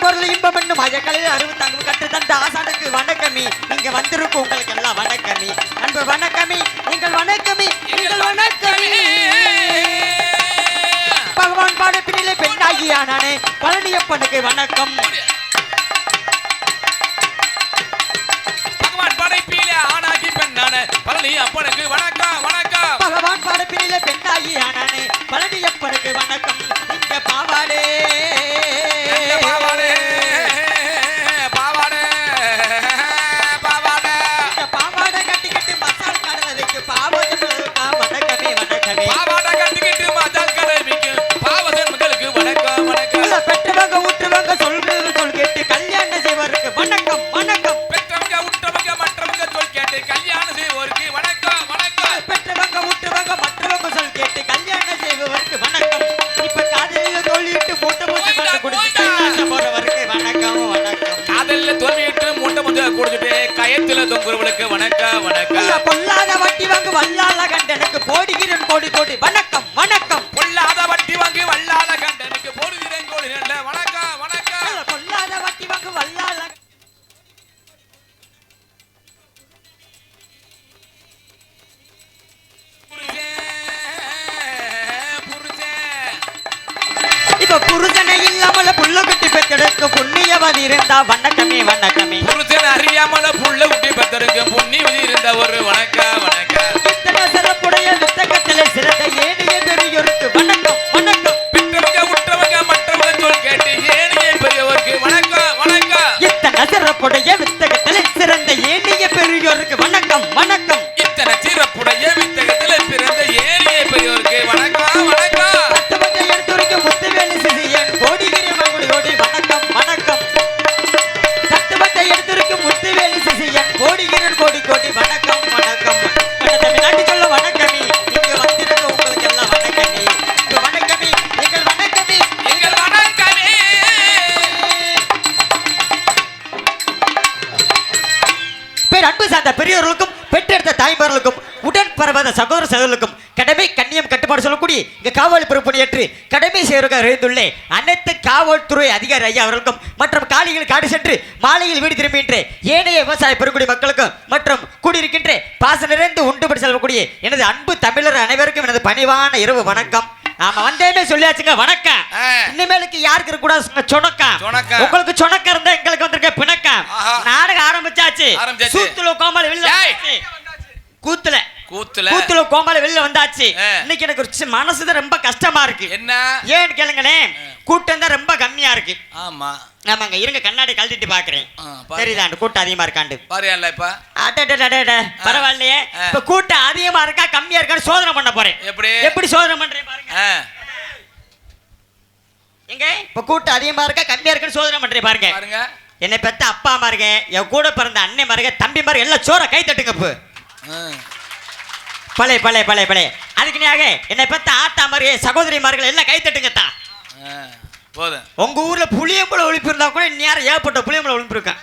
பொருள் இன்பம் என்னும் மயக்கலையில் அறிவு தங்கம் கற்று தந்த ஆசானுக்கு வணக்கமி. இங்க வந்திருக்கும் உங்களுக்கு எல்லாம் வணக்கமி. அன்பு வணக்கமி, நீங்கள் வணக்கமி, நீங்கள் வணக்கமி. பகவான் பாடப்பினிலே பெண்ணாகியானே பழனியப்பனுக்கு வணக்கம். பகவான் படைப்பிலே ஆணாகி பெண்ணான பழனியப்பனுக்கு வணக்கம் வணக்கம். பகவான் பாடப்பினிலே பெண்ணாகியானே பழனியப்பனுக்கு வணக்கம். இங்க பாவாடே பாவாடே பாவாடே பாவாடே பாவாடை கட்டிக்கிட்டு மசால் கடலைக்கு பாவத்துக்கு வணக்கமே வணக்கமே. பாவாடை கட்டிக்கிட்டு மசால் கடலைக்கு பாவதன்களுக்கு வணக்கம் வணக்கம். பெற்றவங்க ஊற்றுவங்க சொல்றது சொல் கேட்டு கல்யாணம் செய்வருக்கு வணக்கம் வணக்கம். பெற்றவங்க ஊற்றவங்க மற்றவங்க சொல் கேட்டு கல்யாணம் செய்வோருக்கு வணக்கம் வணக்கம். பெற்றவங்க ஊற்றுவங்க மற்றவங்க சொல் கேட்டு கல்யாணம் செய்வருக்கு வணக்கம். இப்ப காதலில் தோல்விட்டு மூட்டை மூட்டை மருந்து குடிச்சிட்டு போறவருக்கு வணக்கம் வணக்கம். காதலில் தோல்விட்டு மூட்டை மூட்டை குடிச்சிட்டு கயத்துல தொங்குறவளுக்கு வணக்கம் வணக்கம். பொல்லாத வட்டி வாங்கு வல்லால கண்டனுக்கு போடுகிறேன் கோடி கோடி வணக்கம் வணக்கம். பொல்லாத வட்டி வாங்கி வல்லாத கண்டனுக்கு போடுகிறேன் கோடி நல்ல வணக்கம் வணக்கம். பொல்லாத வட்டி வாங்கு வல்லால இப்ப புருஷனை இல்லாமல புள்ள குட்டி பெத்தெடுக்க புண்ணியவதி இருந்தா வணக்கமே வணக்கமே. புருஷன் அறியாமல புள்ள குட்டி பெத்தெடுக்க புண்ணியவதி இருந்த ஒரு வணக்கம் வணக்கம். இத்தனை சிறப்புடைய வித்தகத்திலே சிறந்த ஏனைய பெரியோருக்கு வணக்கம் வணக்கம். பெற்றவங்க உற்றவங்க மற்றவங்க சொல் கேட்டு ஏனைய பெரியவருக்கு வணக்கம் வணக்கம். இத்தனை சிறப்புடைய வித்தகத்திலே சிறந்த ஏனைய பெரியோருக்கு வணக்கம் வணக்கம். இத்தனை சிறப்புடைய வித்தகத்திலே பிறந்த ஏனைய பெரியவருக்கு வணக்கம் வணக்கம். தத்துவத்தை எடுத்துரைக்க முத்துவேலி சிசியன் கோடிகிரி மங்குடி கோடி வணக்கம் வணக்கம். தத்துவத்தை எடுத்துரைக்க முத்துவேலி சிசியன் கோடிகிரன் கோடி கோடி வணக்கம் வணக்கம். தமிழ்நாட்டு சொல்ல வணக்கமி, இங்க வந்திருக்க உங்களுக்கு எல்லாம் வணக்கமி. இங்க வணக்கமி, எங்கள் வணக்கமி, எங்கள் வணக்கமே. பேர் அன்பு சார்ந்த பெரியவர்களுக்கும் பெற்றெடுத்த தாய்மார்களுக்கும் உடன் பரவாத சகோதர சகோதரர்களுக்கும் கடமை கண்ணியம் கட்டுப்பாடு சொல்லக்கூடிய இங்க காவல் பொறுப்பணியேற்று கடமை செய்வதற்காக இருந்துள்ளே அனைத்து காவல்துறை அதிகாரி ஐயா அவர்களுக்கும் மற்றும் காலையில் காடு சென்று மாலையில் வீடு திரும்புகின்ற ஏனைய விவசாய பெருங்குடி மக்களுக்கும் மற்றும் கூடியிருக்கின்ற பாச நிறைந்து உண்டுபடி செல்லக்கூடிய எனது அன்பு தமிழர் அனைவருக்கும் எனது பணிவான இரவு வணக்கம். ஆமா வந்தேமே சொல்லியாச்சுங்க வணக்கம். இனிமேலுக்கு யாருக்கு இருக்க கூடாது சொணக்கம். உங்களுக்கு சொணக்கம் இருந்தா எங்களுக்கு வந்திருக்க பிணக்கம். நாடகம் ஆரம்பிச்சாச்சு. சூத்துல கோமாளி வெளில கூத்துல கூத்துல கூத்துல கோமாளி வெளில வந்தாச்சு. இன்னைக்கு எனக்கு ஒரு மனசுதான் ரொம்ப கஷ்டமா இருக்கு. என்ன ஏன்னு கேளுங்களேன், கூட்டம் தான் ரொம்ப கம்மியா இருக்கு. ஆமா ஆமாங்க, இருங்க கண்ணாடி கழட்டிட்டு பாக்குறேன். சரிதான், கூட்டம் அதிகமா இருக்காண்டு பாருல. இப்ப பரவாயில்லையே, இப்ப கூட்டம் அதிகமா இருக்கா கம்மியா இருக்கான்னு சோதனை பண்ண போறேன். எப்படி எப்படி சோதனை பண்றேன் பாருங்க. எங்க இப்ப கூட்டம் அதிகமா இருக்கா கம்மியா இருக்கான்னு சோதனை பண்றேன் பாருங்க. என்னை பெத்த அப்பா மாருங்க, என் கூட பிறந்த அண்ணன் மாருங்க, தம்பி மாருங்க எல்லாம் சோற கை தட்டுங்க. இப்போ பழைய பழைய பழைய பழைய அதுக்கு நீங்க என்னை பெத்த ஆத்தா மாருங்க சகோதரிமார்கள் எல்லாம் கை தட்டுங்கத்தான். உங்க ஊர்ல புளியம்புல ஒழிப்பு இருந்தா கூட நேரம் ஏற்பட்ட புளியம்புல ஒழிப்பு இருக்கேன்.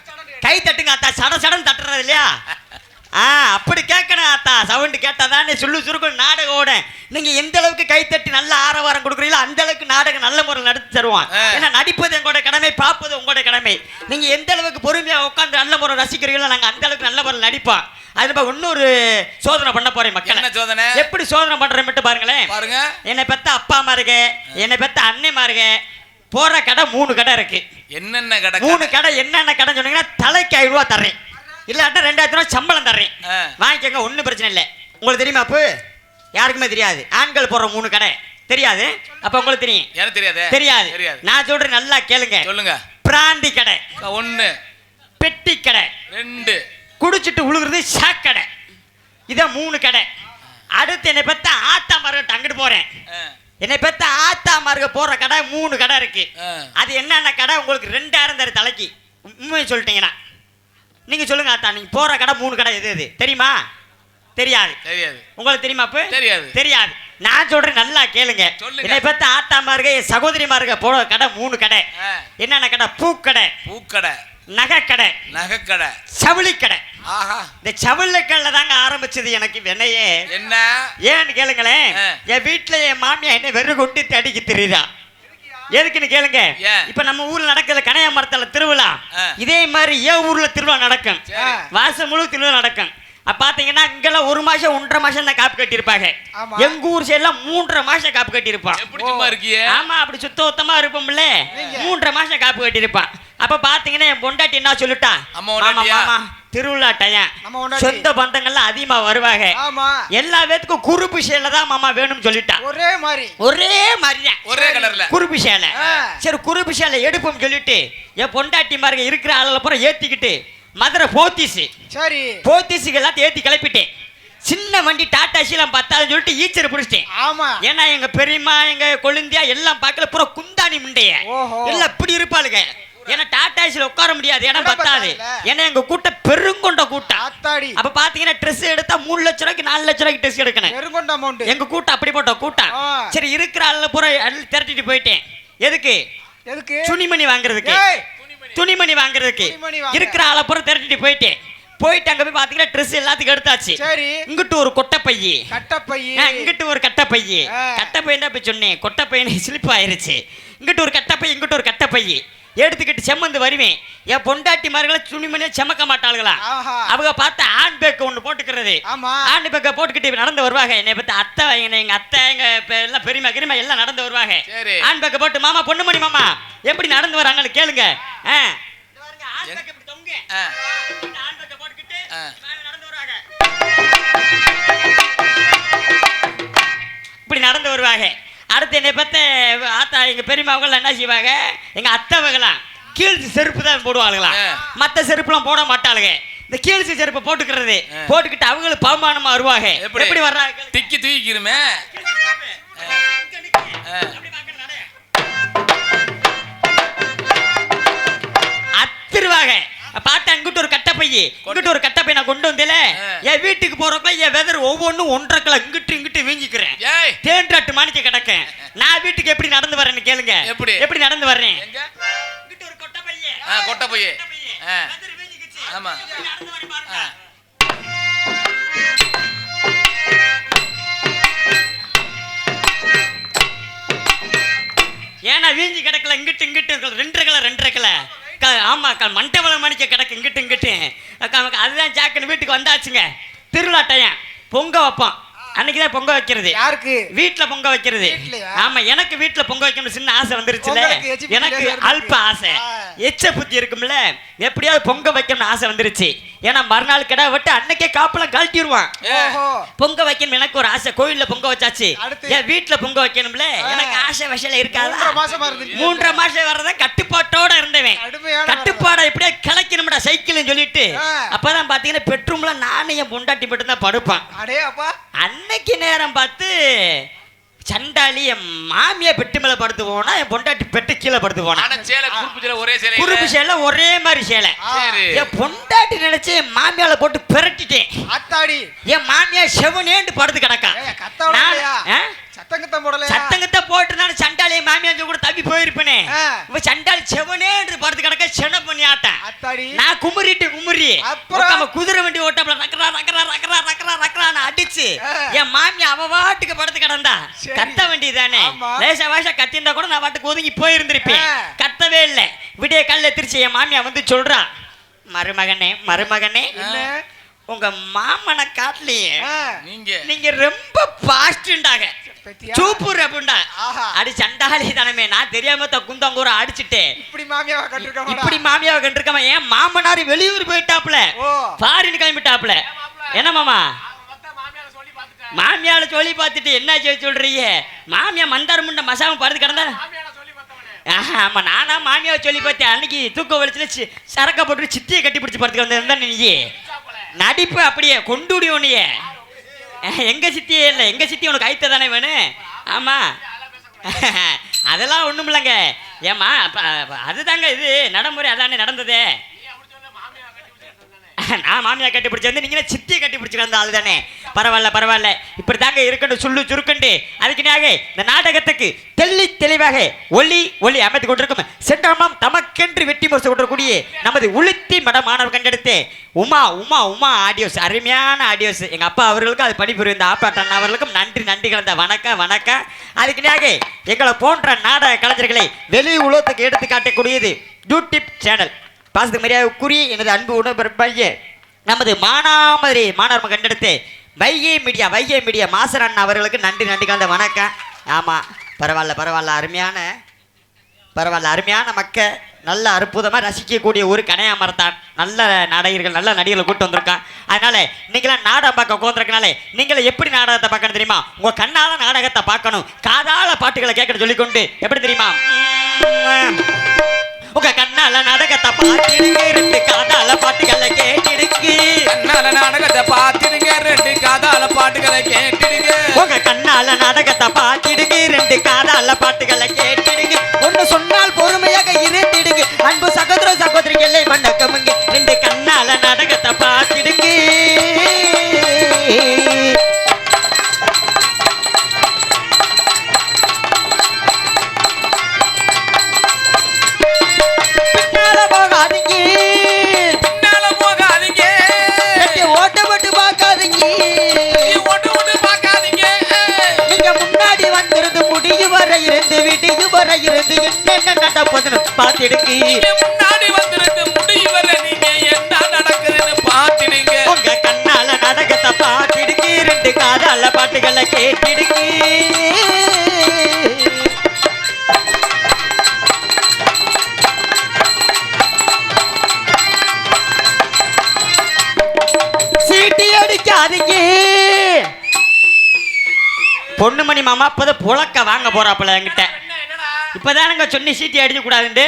கை தட்டுங்க அத்தா. சட சடன் தட்டுறது இல்லையா? அப்படி கேட்கணும் அத்தா. சவுண்டு கேட்டாதானே சொல்லு சுருக்கம் நாடகம் ஓட. நீங்க எந்த அளவுக்கு கை தட்டி நல்ல ஆரவாரம் கொடுக்குறீங்களோ அந்த அளவுக்கு நாடகம் நல்ல முறையில் நடத்தி தருவான். ஏன்னா நடிப்பது எங்களோட கடமை, பார்ப்பது உங்களோட கடமை. நீங்க எந்த அளவுக்கு பொறுமையா உட்காந்து நல்ல முறை ரசிக்கிறீங்களோ நாங்க அந்த அளவுக்கு நல்ல முறையில் நடிப்போம். அது இன்னொரு சோதனை பண்ண போறேன் மக்கள். எப்படி சோதனை பண்றேன் மட்டும் பாருங்களேன். என்னை பெத்த அப்பா மாருங்க, என்னை பெத்த அண்ணன் மாருங்க, போற கடை 3 கடை இருக்கு. என்னென்ன கடை? 3 கடை. என்னென்ன கடை சொன்னீங்கன்னா தலைக்கு 5 ரூபா தர்றேன், இல்லாட்டா 2000 ரூபா சம்பளம் தர்றேன், வாங்கிக்கோங்க, ஒன்றும் பிரச்சனை இல்லை. உங்களுக்கு தெரியுமா? அப்போ யாருக்குமே தெரியாது. ஆண்கள் போற 3 கடை தெரியாது. அப்ப உங்களுக்கு தெரியும்? எனக்கு தெரியாது. தெரியாது. நான் சொல்றேன், நல்லா கேளுங்க. சொல்லுங்க. பிராந்தி கடை 1, பெட்டி கடை 2, குடிச்சிட்டு உழுகுறது சாக்கடை. இதான் 3 கடை. அடுத்து என்னை பத்த ஆத்தா மார்க்கெட் அங்கிட்டு போறேன். என்னை பெத்த ஆத்தா மார்க்க போற கடை 3 கடை இருக்கு. அது என்னென்ன கடை உங்களுக்கு 2000 தர தலைக்கு. உண்மையை சொல்லிட்டீங்கன்னா நீங்க சொல்லுங்க ஆத்தா, நீங்க போற கடை 3 கடை எது எது தெரியுமா? தெரியாது. உங்களுக்கு தெரியுமா? அப்ப தெரியாது. நான் சொல்றேன், நல்லா கேளுங்க. என்னை பெத்த ஆத்தா மார்க்க சகோதரி மார்க்க போற கடை 3 கடை. என்னென்ன கடை? பூக்கடை, நகைக்கடை, சவுளிக்கடை. இந்த சவுளிக்கடை தாங்க ஆரம்பிச்சது எனக்கு வினையே. என்ன ஏன்னு கேளுங்களேன். என் வீட்டுல என் மாமியா என்ன வெறு கொண்டு தடிக்கு தெரியுதா? எதுக்குன்னு கேளுங்க. ஏன்? இப்ப நம்ம ஊர்ல நடக்குது கனையா மரத்துல திருவிழா, இதே மாதிரி ஏன் ஊர்ல திருவிழா நடக்கும், வருஷம் முழு திருவிழா நடக்கும். பாத்தீங்கன்னா இங்கெல்லாம் 1 மாசம் 1.5 மாசம் தான் காப்பு கட்டி இருப்பாங்க. எங்க ஊர் சைடுல 3.5 மாசம் காப்பு கட்டி இருப்பான். ஆமா, அப்படி சுத்தமா இருப்போம்ல, 3.5 மாசம் காப்பு கட்டி இருப்பான். அப்ப பாத்தீங்கன்னா என் பொண்டாட்டி என்ன சொல்லிட்டா, மாமா திருவிழா டைம் சொந்த பந்தங்கள்லாம் அதிகமா வருவாங்க, எல்லா பேத்துக்கும் குறுப்பு சேலை தான் மாமா வேணும்னு சொல்லிட்டா. ஒரே மாதிரி ஒரே கலர்ல குறுப்பு சேலை. சரி குறுப்பு சேலை எடுப்போம் சொல்லிட்டு என் பொண்டாட்டி மாதிரி இருக்கிற ஆளுல பூரா ஏத்திக்கிட்டு மதுரை போத்தீஸுக்கு எல்லாத்தையும் ஏத்தி கிளப்பிட்டேன். சின்ன வண்டி டாடா சீலாம் 10 சொல்லிட்டு ஈச்சரை பிடிச்சிட்டேன். ஏன்னா எங்க பெரியம்மா எங்க கொழுந்தியா எல்லாம் பார்க்கல, பூரா குந்தாணி முண்டைய எல்லாம் இப்படி இருப்பாளுங்க. ஏன்னா டாடா சீல உட்கார முடியாது, ஏன்னா பத்தாது. ஏன்னா எங்க கூட்டம் பெருங்கொண்ட கூட்டம். அப்ப பாத்தீங்கன்னா ட்ரெஸ் எடுத்தா 3 லட்சம் ரூபாய்க்கு 4 லட்சம் ரூபாய்க்கு ட்ரெஸ் எடுக்கணும். எங்க கூட்டம் அப்படி போட்ட கூட்டம். சரி இருக்கிற ஆளுல பூரா திரட்டிட்டு போயிட்டேன். எதுக்கு? துணிமணி வாங்குறதுக்கு. துணிமணி வாங்குறதுக்கு இருக்கிற ஆளை பூரா திரட்டிட்டு போயிட்டேன். போயிட்டு அங்க போய் பாத்தீங்கன்னா ட்ரெஸ் எல்லாத்துக்கும் எடுத்தாச்சு. இங்கிட்டு ஒரு கொட்டப்பையி, இங்கிட்டு ஒரு கட்டப்பையி. கட்டப்பையன் தான் போய் சொன்னேன், கொட்டப்பையன் ஸ்லிப் ஆயிருச்சு. இங்கிட்டு ஒரு கட்டப்பை, இங்கிட்டு ஒரு கட்டப்பையி எடுத்துக்கிட்டு செம்மந்து வருவேன். என் பொண்டாட்டி மாதிரிகள துணிமணியை செமக்க மாட்டாளுங்களா, அவங்க பார்த்து ஹேண்ட் பேக் ஒன்று போட்டுக்கிறது. ஹேண்ட் பேக்கை போட்டுக்கிட்டு நடந்து வருவாங்க. என்னை பத்தி அத்தை, எங்க அத்தை, எங்க எல்லாம் பெரியமா கிரிமா எல்லாம் நடந்து வருவாங்க. ஹேண்ட் பேக்கை போட்டு மாமா பொண்ணுமணி மாமா எப்படி நடந்து வராங்கன்னு கேளுங்க. இப்படி நடந்து வருவாங்க. அடுத்து என்னை பார்த்து ஆத்தா எங்க பெரியமாவங்க என்ன செய்வாங்க, எங்க அத்தைவங்களாம் கீழ்ச்சி செருப்பு தான் போடுவாளுங்களாம், மற்ற செருப்புலாம் போட மாட்டாளுங்க. இந்த கீழ்ச்சி செருப்பை போட்டுக்கிறது போட்டுக்கிட்டு அவங்களுக்கு பகுமானமா வருவாங்க. எப்படி வர்றாங்க, திக்கி தூக்கிருமே அத்திருவாங்க. பார்த்தா இங்கிட்டு ஒரு கட்டப்பையி, இங்கிட்டு ஒரு கட்டப்பை நான் கொண்டு வந்தேல. என் வீட்டுக்கு போறப்ப என் வெதர் ஒவ்வொன்றும் 1.5 கிலோ இங்கிட்டு இங்கிட்டு வீங்கிக்கிறேன். தேன்றாட்டு மாணிக்க கிடக்கேன். நான் வீட்டுக்கு எப்படி நடந்து வரேன்னு கேளுங்க. எப்படி நடந்து வர்றேன், இங்கிட்டு ஒரு கொட்டப்பைய, ஆமா ஏன்னா வீஞ்சி கிடக்கல, இங்கிட்டு இங்கிட்டு 2.5 கிலோ. ஆமா மண்டபம் மணிக்க கிடக்கு இங்கிட்டு இங்கிட்டு. அதுதான் ஜாக்குன்னு வீட்டுக்கு வந்தாச்சுங்க. திருவிழா டைம் பொங்க வைப்போம். அன்னைக்குதான் பொங்க வைக்கிறது. யாருக்கு? வீட்டுல பொங்க வைக்கிறது. ஆமா, எனக்கு வீட்டுல பொங்க வைக்கணும் சின்ன ஆசை வந்துருச்சுல. எனக்கு அல்ப ஆசை, எச்ச புத்தி இருக்கும்ல, எப்படியாவது பொங்க வைக்கணும்னு ஆசை வந்துருச்சு. ஏன்னா மறுநாள் கிடா விட்டு அன்னைக்கே காப்பெல்லாம் கழட்டிடுவான். பொங்க வைக்கணும் எனக்கு ஒரு ஆசை. கோயில்ல பொங்க வச்சாச்சு, என் வீட்டுல பொங்க வைக்கணும்ல. எனக்கு ஆசை வசல இருக்காது. 3.5 மாசம் வர்றத கட்டுப்பாட்டோட இருந்தவன். கட்டுப்பாட எப்படியா கிளைக்கணும்டா சைக்கிள்னு சொல்லிட்டு அப்பதான் பாத்தீங்கன்னா பெட்ரூம்ல நானும் என் பொண்டாட்டி மட்டும் தான் படுப்பான். அன்னைக்கு நேரம் பார்த்து சண்டாளி என் மாமியா பெட்டு மேல படுத்து போனா, என் பொண்டாட்டி பெட்டு கீழே படுத்து போனா. குறுப்பு சேலை ஒரே மாதிரி சேலை. என் பொண்டாட்டி நினைச்சு என் மாமியால போட்டு பிரட்டிட்டேன். என் மாமியா செவனேண்டு படுத்து கிடக்கா. சத்தங்கத்தை போட்டு நான் சண்டாளி மாமியா கூட தப்பி போயிருப்பேனே. சண்டாளி செவனேண்டு படுத்து கிடக்க சென பண்ணி ஆட்டேன். நான் குமுறி குதிரை வண்டி ஓட்டப்பல ரக்கரா ரக்கரா ரக்கரா ரக்கரா ரக்கரான்னு அடிச்சு என் மாமியா அவ வாட்டுக்கு படுத்து கிடந்தா. கத்த வேண்டியதானே, லேசா வாசா கத்திருந்தா கூட நான் வாட்டுக்கு ஒதுங்கி போயிருந்திருப்பேன். கத்தவே இல்லை. விடிய கல்ல திருச்சி என் மாமியா வந்து சொல்றா, மருமகனே உங்க மாமனை காட்டலையே, நீங்க ரொம்ப பாஸ்ட்ண்டாங்க, சூப்பர் அப்படின்டா. அடி சண்டாளி தானமே, நான் தெரியாம குந்தங்கூர அடிச்சுட்டேன். இப்படி மாமியாவை கண்டிருக்காம என் மாமனார் வெளியூர் போயிட்டாப்ல, ஃபாரின் கிளம்பிட்டாப்ல. என்ன மாமா மாமியால சொல்லி பார்த்துட்டு என்ன சொல்றீங்க? மாமியா மந்தார முண்ட மசாம படுத்து கிடந்தா. ஆமா, நானா மாமியாவை சொல்லி பார்த்தேன். அன்னைக்கு தூக்க வலிச்சு சரக்க போட்டு சித்தியை கட்டி பிடிச்சி படுத்து கிடந்தா. நீ நடிப்பு அப்படியே கொண்டுடி உன்னைய. எங்க சித்தியே இல்லை, எங்க சித்தி உனக்கு ஐத்த தானே வேணும். ஆமா, அதெல்லாம் ஒண்ணும் இல்லைங்க. ஏமா அதுதாங்க இது நடைமுறை, அதானே நடந்ததே. நான் மாமியா கட்டி பிடிச்சி வந்து நீங்க சித்தியை கட்டி பிடிச்சிருந்த ஆள் தானே. பரவாயில்ல, இப்படி தாங்க இருக்கணும் சொல்லு சுருக்கண்டு. அதுக்குனாக இந்த நாடகத்துக்கு தெளிவாக ஒளி அமைத்து கொண்டிருக்கும் சென்றாமாம் தமக்கு நமக்கென்று வெற்றி முரசு கொடுக்கக்கூடிய நமது உளுத்தி மட மாணவர் கண்டெடுத்து உமா உமா உமா ஆடியோஸ், அருமையான ஆடியோஸ். எங்கள் அப்பா அவர்களுக்கும் அது பணிபுரியும் இந்த ஆப்பாட்டன் அவர்களுக்கும் நன்றி நன்றி கலந்த வணக்கம் வணக்கம். அதுக்குனாக எங்களை போன்ற நாடக கலைஞர்களை வெளி உலகத்துக்கு எடுத்து காட்டக்கூடியது யூடியூப் சேனல். பாசத்துக்கு மரியாதைக்குரிய எனது அன்பு உணர்வு நமது மானாமதுரை மாணவர் கண்டெடுத்து வைகை மீடியா மாசர் அண்ணா அவர்களுக்கு நன்றி நன்றி கலந்த வணக்கம். ஆமாம், பரவாயில்ல அருமையான மக்கள் நல்ல அற்புதமாக ரசிக்கக்கூடிய ஒரு கனையா மரத்தான். நல்ல நாடகர்கள் நல்ல நடிகர்கள் கூட்டு வந்திருக்கான். அதனால நீங்களாம் நாடகம் பார்க்க உட்காந்துருக்கனால நீங்களே எப்படி நாடகத்தை பார்க்கணும் தெரியுமா? உங்கள் கண்ணால நாடகத்தை பார்க்கணும், காதால பாட்டுகளை கேட்கணும் சொல்லிக்கொண்டு எப்படி தெரியுமா? உங்க கண்ணால நாடகத்தை பார்த்திடுங்க, ரெண்டு காதால பாட்டுகளை கேட்டிடுங்க. கண்ணால நாடகத்தை பார்த்திடுங்க, ரெண்டு காதால பாட்டுகளை கேட்டிடுங்க. உங்க கண்ணால நாடகத்தை பார்த்திடுங்க, ரெண்டு காதால பாட்டுகளை கேட்டிடுங்க. ஒன்னு சொன்னால் பொறுமையாக இருந்திடுங்க, அன்பு சகோதர சகோதரிகளை வணக்கமுங்க. ரெண்டு கண்ணால நாடகத்தை பார்த்திடுங்க. இருந்து என்ன நடப்பதுன்னு பார்த்திடுங்க. முன்னாடி வந்திருந்து முடிவரை நீங்க என்ன நடக்குதுன்னு பார்த்திடுங்க. உங்க கண்ணால நாடகத்தை பார்த்திடுங்க, ரெண்டு காதால பாட்டுகளை கேட்டிடுங்க. சீட்டி அடிக்காதீங்க. பொண்ணுமணி மாமா இப்பதான் புழக்க வாங்க போறாப்புல என்கிட்ட. இப்பதானுங்க சொன்னி சீட்டி அடிக்க கூடாதுண்டு.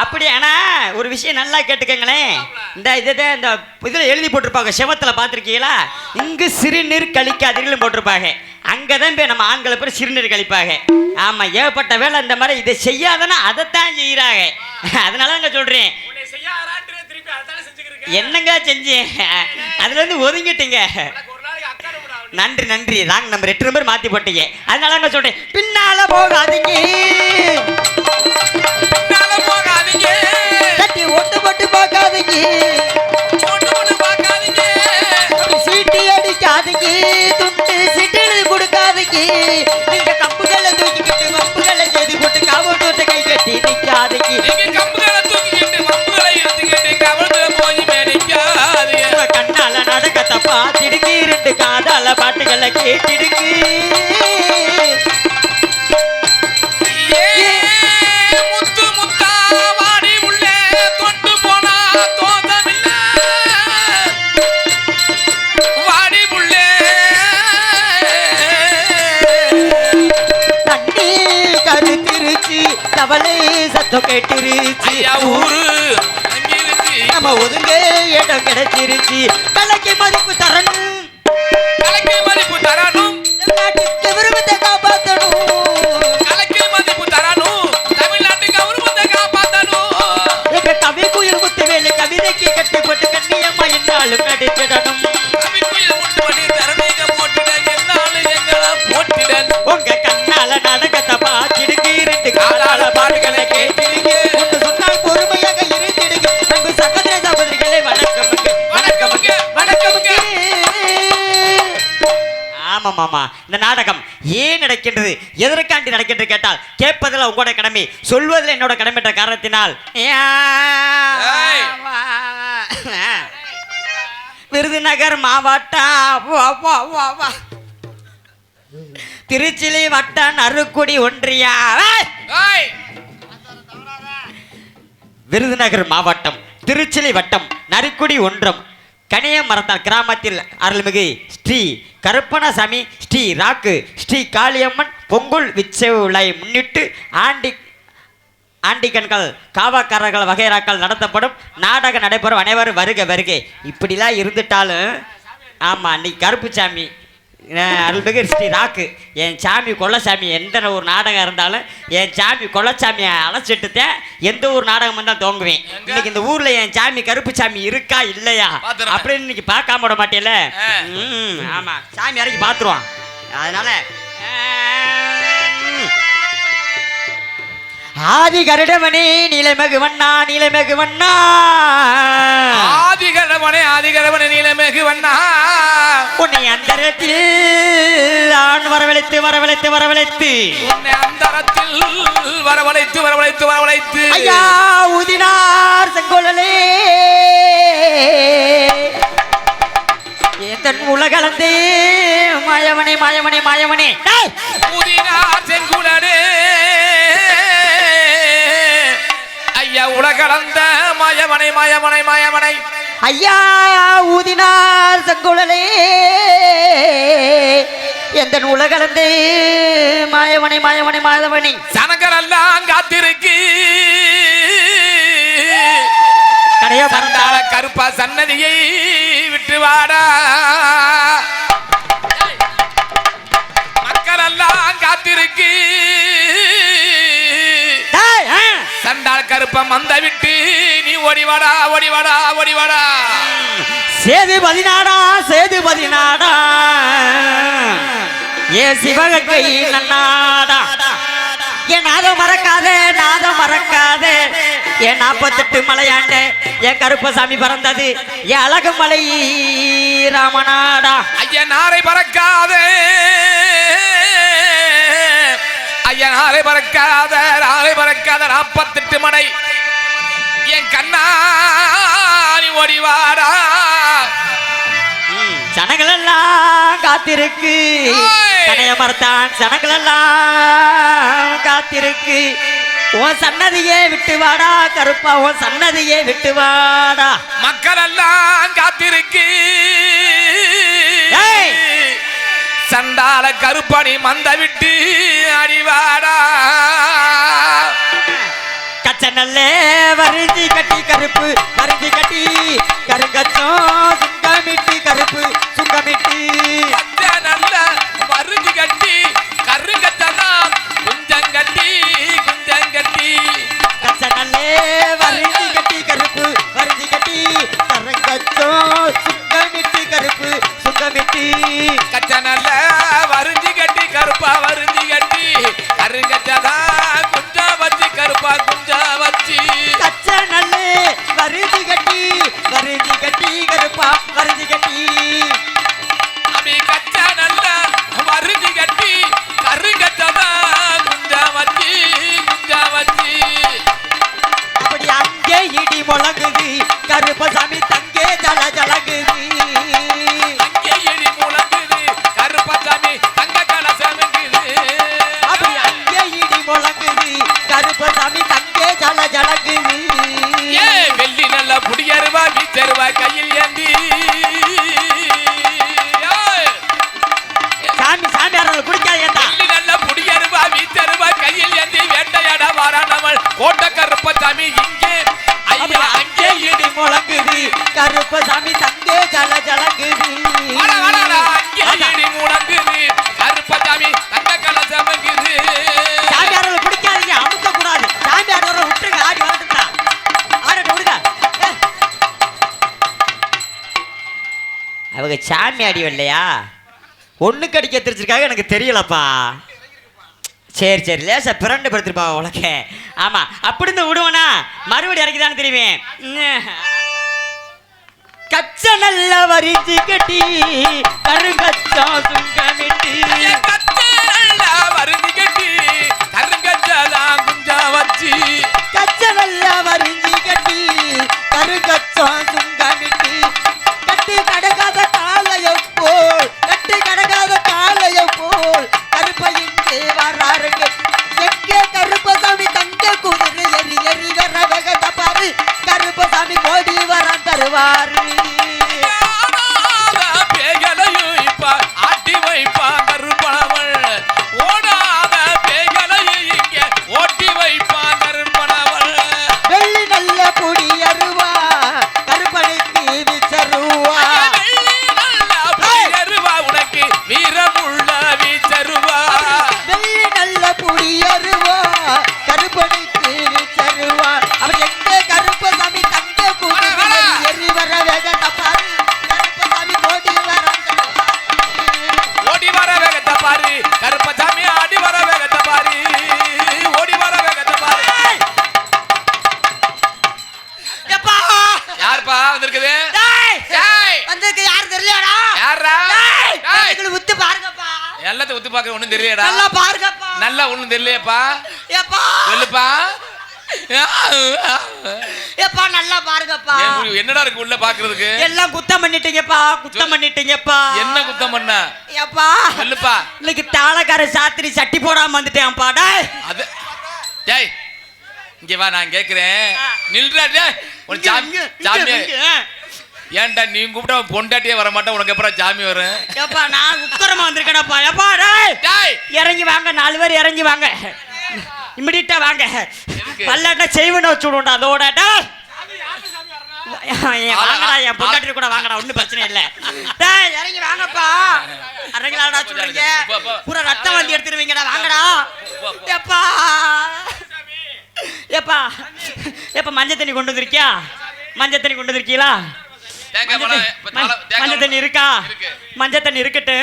அப்படி ஆனா ஒரு விஷயம் நல்லா கேட்டுக்கங்களேன். இந்த இதில் எழுதி போட்டிருப்பாங்க, செவத்தில் பார்த்துருக்கீங்களா? இங்கு சிறுநீர் கழிக்காதீர்கள் போட்டிருப்பாங்க. அங்கதான் போய் நம்ம ஆண்களை பேர் சிறுநீர் கழிப்பாங்க. ஆமா, ஏகப்பட்ட வேலை இந்த மாதிரி இதை செய்யாதனா அதைத்தான் செய்யறாங்க. அதனாலதாங்க சொல்றேன், என்னங்க செஞ்சேன் அதுல இருந்து ஒதுங்கிட்டீங்க. நன்றி ராங் நம்பர் 8 நம்பர் மாத்தி போட்டீங்க. அதனால நான் சொல்றேன், பின்னால போகாதீங்க, கட்டி ஒட்டு போட்டு பார்க்காதீங்க, சீட்டி அடிக்காதீங்க, துண்டு சீட்டு கொடுக்காதீங்க. நீங்க கம்புகளை தூக்கிக்கிட்டு வம்புகளை செய்து போட்டு காவல்துறை கை கட்டி நிக்காதீங்க. கண்ணால நாடகத்தை பார்த்திடுங்க, ரெண்டு காதால பாட்டுகளை கேட்டிடுங்க. முத்து முத்தா வாடி உள்ள தொட்டு போனா தோதமில்ல, வாடி உள்ள தண்ணி கருத்திருச்சு, தவளை சத்தம் கேட்டிருச்சு, ஊரு நம்ம ஒதுங்க இடம் கிடைச்சிருச்சு. கலைக்கு மதிப்பு தரணும், கலைக்கு மதிப்பு தரணும், நாட்டுக்கு விரும்பத்தை காப்பாற்றணும், கலைக்கு மதிப்பு தரணும், தமிழ்நாட்டுக்கு உருவத்தை காப்பாற்றணும். எங்க கவி குயில் முத்து வேலை கவிதைக்கு கட்டுப்பட்டு கண்ணியம்மா என்னாலும் நடிச்சிடணும். கவிக்குயில் முட்டுமணி தரணிக போட்டிட என்னாலும் எங்களை போட்டிட. உங்க கண்ணால நாடகத்தை பார்த்திடுங்க, ரெண்டு காலால பாட்டுகளை கேட்டிடுங்க. ஒன்று சொன்னால் பொறுமையாக இருந்திடுங்க, அன்பு சகோதர சகோதரிகளை வணக்கமுங்க வணக்கமுங்க வணக்கமுங்க. ஆமாம், இந்த நாடகம் ஏன் நடக்கின்றது, எதற்காண்டி நடக்கின்றது கேட்டால் கேட்பதில் உங்களோட கடமை, சொல்வதில் என்னோட கடமை என்ற காரணத்தினால் விருதுநகர் மாவட்டம் திருச்சிலி வட்டம் நறுக்குடி ஒன்றியா, விருதுநகர் மாவட்டம் திருச்சிலி வட்டம் நறுக்குடி ஒன்றம் கனியமரத்தான் கிராமத்தில் அருள்மிகு ஸ்ரீ கருப்பணசாமி ஸ்ரீ ராக்கு ஸ்ரீ காளியம்மன் பொங்கல் விழாவை முன்னிட்டு ஆண்டிகன்கள் காவாக்காரர்கள் வகைராக்கள் நடத்தப்படும் நாடகம் நடைபெறும். அனைவரும் வருக வருகை. இப்படிலாம் இருந்துட்டாலும் ஆமாம், அன்னைக்கு கருப்பு சாமி அருள்மிகு ஸ்ரீ ராக்கு என் சாமி கொள்ளசாமி எந்த ஒரு நாடகம் இருந்தாலும் என் சாமி கொள்ளசாமியை அழைச்சிட்டுத்தேன் எந்த ஒரு நாடகம் வந்தால் தோங்குவேன். இன்னைக்கு இந்த ஊர்ல என் சாமி கருப்பு சாமி இருக்கா இல்லையா அப்படின்னு இன்னைக்கு பார்க்காம விட மாட்டேல. ஆமா, சாமி இறக்கி பார்த்துருவான். அதனால ஆதி கருடமணி நீலமேகு வண்ணா நீலமேகு வண்ணா ஆதிகரவனே நீலமேகு வண்ணா உன்னை அந்தரத்தில் நான் வரவழைத்து உன்னை அந்தரத்தில் வரவழைத்து ஐயா ஊதினார் செங்கோலலே தன் உலகளந்தே மாயவனே ஊதினார் செங்குலனே ஐயா உலகளந்த மாயவனை ஐயா ஊதினார் செங்கோலலே எந்த உலகளந்தே மாயவனே சனங்களெல்லாம் காத்திருக்கு கடையா சண்டாள கருப்பா சன்னதியை விட்டு வாடா மக்கள் எல்லாம் காத்திருக்கு சண்டாள கருப்பா மந்த விட்டு நீ ஓடிவாடா சேது பதினாடா ஏ சிவகங்கை நன்னாடா என் நாதம் மறக்காத என் 48 மலையாண்ட என் கருப்பசாமி பறந்தது என் அழகு மலை ராமநாடா ஐயா நாரை பறக்காத நாரை பறக்காத 48 மலை என் கண்ணாடி ஓடிவாடா ஜனங்களெல்லாம் காத்திருக்கு கனைய மரத்தான் ஜனங்களெல்லாம் காத்திருக்கு உன் சன்னதியே விட்டு வாடா கருப்பா உன் சன்னதியே விட்டு வாடா மக்கள் எல்லாம் காத்திருக்கு சண்டால கருப்பணி மந்த விட்டு அடிவாடா கச்சனல்லே வரிஞ்சி கட்டி கருப்பு வரிஞ்சி கட்டி கருங்கச்சம் சுங்கமிட்டு கருப்பு சுங்கமிட்டு நல்ல வரிஞ்சி கட்டி கருங்கச்சம் குஞ்சங்கட்டி கச்சனல்லே வரிஞ்சி கட்டி கருப்பு வரிஞ்சி கட்டி கருங்கச்சம் சுங்கமிட்டு கருப்பு சுங்கமிட்டு கச்சனல்ல வரிஞ்சி கட்டி கருப்பா வரிஞ்சி கட்டி கருங்கச்சதா குஞ்சா வச்சு கருப்பா குஞ்சா வச்சு கச்சனல்லே வரிஞ்சி கட்டி கருப்பா வரிஞ்சி கட்டி அப்படி கச்சனல்ல வரிஞ்சி கட்டி கருங்கச்சதா குஞ்சா வச்சு அப்படி அங்கே இடி முழங்குது கருப்பசாமி தங்கே ஜலகுது அங்கே இடி முழங்குது கருப்பசாமி தங்க கலசமுங்குது அப்படி அங்கே இடி முழங்குது கருப்பசாமி தங்கே ஜலகுது ஏ வெள்ளி நல்ல புடியருவா வீச்சருவா கையில் ஏந்தி சாமியார்கள் குடிக்காதேட்டா வெள்ளி நல்ல புடியருவா வீச்சருவா கையில் ஏந்தி வேட்டையாட வாரானவள் கோட்ட கருப்பசாமி இங்கே ஐயா அங்கே இடி முழங்குது கருப்பசாமி தங்கே ஜலகுது அங்கே இடி முழங்குது கருப்பசாமி தங்க கலசமுங்குது சாமியார்கள் குடிக்காதீங்க அமுக்க கூடாது சாமியார்கள் விட்டுருங்க ஆடி வரட்டுங்களா ஆடட்டு விடுங்க அவங்க சாமி ஆடி வரலையா ஒண்ணுக்கு அடிக்க தெரிஞ்சிருக்காங்க எனக்கு தெரியலப்பா சரி லேசா பிரண்டு படுத்திருப்பா உலக ஆமா அப்படி இருந்து விடுவனா மறுபடியும் இறக்கிதானே தெரியுவேன் கச்ச நல்ல வரிஞ்சி கட்டி கருங்கச்சா சுங்கமிட்டு வரிஞ்சி கட்டி கருங்கச்சாதான் குஞ்சா வச்சு கச்ச நல்ல வரிஞ்சி கட்டி கருங்கச்சா சுங்கமிட்டு கட்டி கடகாத காலையம் போல் கருப்ப இங்கே வர்றாருங்க எங்கே கருப்பசாமி தங்க குதிரை எரி வர வேகத்தை பாரு கருப்பசாமி கோடி வரம் தருவாரு பேகலையும் இப்ப ஆட்டி வைப்பா கருப்பனவள் ஓடாத பேகலையும் இங்க ஓட்டி வைப்பா கருப்பனவள் யாருப்பா வந்திருக்குது டேய் டேய் வந்திருக்கு யாரு தெரியலடா யாரா டேய் டேய் எங்களை உத்து பாருங்கப்பா எல்லாத்தையும் ஒத்து பார்க்க ஒண்ணும் தெரியலடா நல்லா பாருங்கப்பா நல்லா ஒண்ணும் தெரியலையேப்பா ஏப்பா சொல்லுப்பா ஏப்பா நல்லா பாருங்கப்பா என்னடா இருக்கு உள்ள பாக்குறதுக்கு எல்லாம் குத்தம் பண்ணிட்டீங்கப்பா குத்தம் பண்ணிட்டீங்கப்பா என்ன குத்தம் பண்ண ஏப்பா சொல்லுப்பா இன்னைக்கு தாளக்கார சாத்திரி சட்டி போடாம வந்துட்டேன்ப்பா டேய் அது டேய் இங்க வா நான் கேக்குறேன் நில்றா டேய் ஒரு சாமி ஏன்டா நீ கூப்பிட்டா பொண்டாட்டியே வர மாட்டா உனக்கு எப்பறம் சாமி வரும் ஏப்பா நான் உத்தரமா வந்திருக்கேனப்பா ஏப்பா டேய் டேய் இறங்கி வாங்க 4 பேர் இறங்கி வாங்க இமிடியட்டா வாங்க பல்லட்ட செய்வன வச்சுடுடா அதோட டேய் வாங்கடா என் பொண்டாட்டி கூட வாங்கடா ஒண்ணும் பிரச்சனை இல்ல டேய் இறங்கி வாங்கப்பா அரங்களாடா சொல்றீங்க பூரா ரத்தம் வந்து எடுத்துருவீங்கடா வாங்கடா ஏப்பா ஏப்பா ஏப்பா மஞ்சள் தண்ணி கொண்டு வந்திருக்கியா மஞ்சள் தண்ணி கொண்டு வந்திருக்கீங்களா மஞ்சள் தண்ணி இருக்கா மஞ்சள் தண்ணி இருக்கட்டு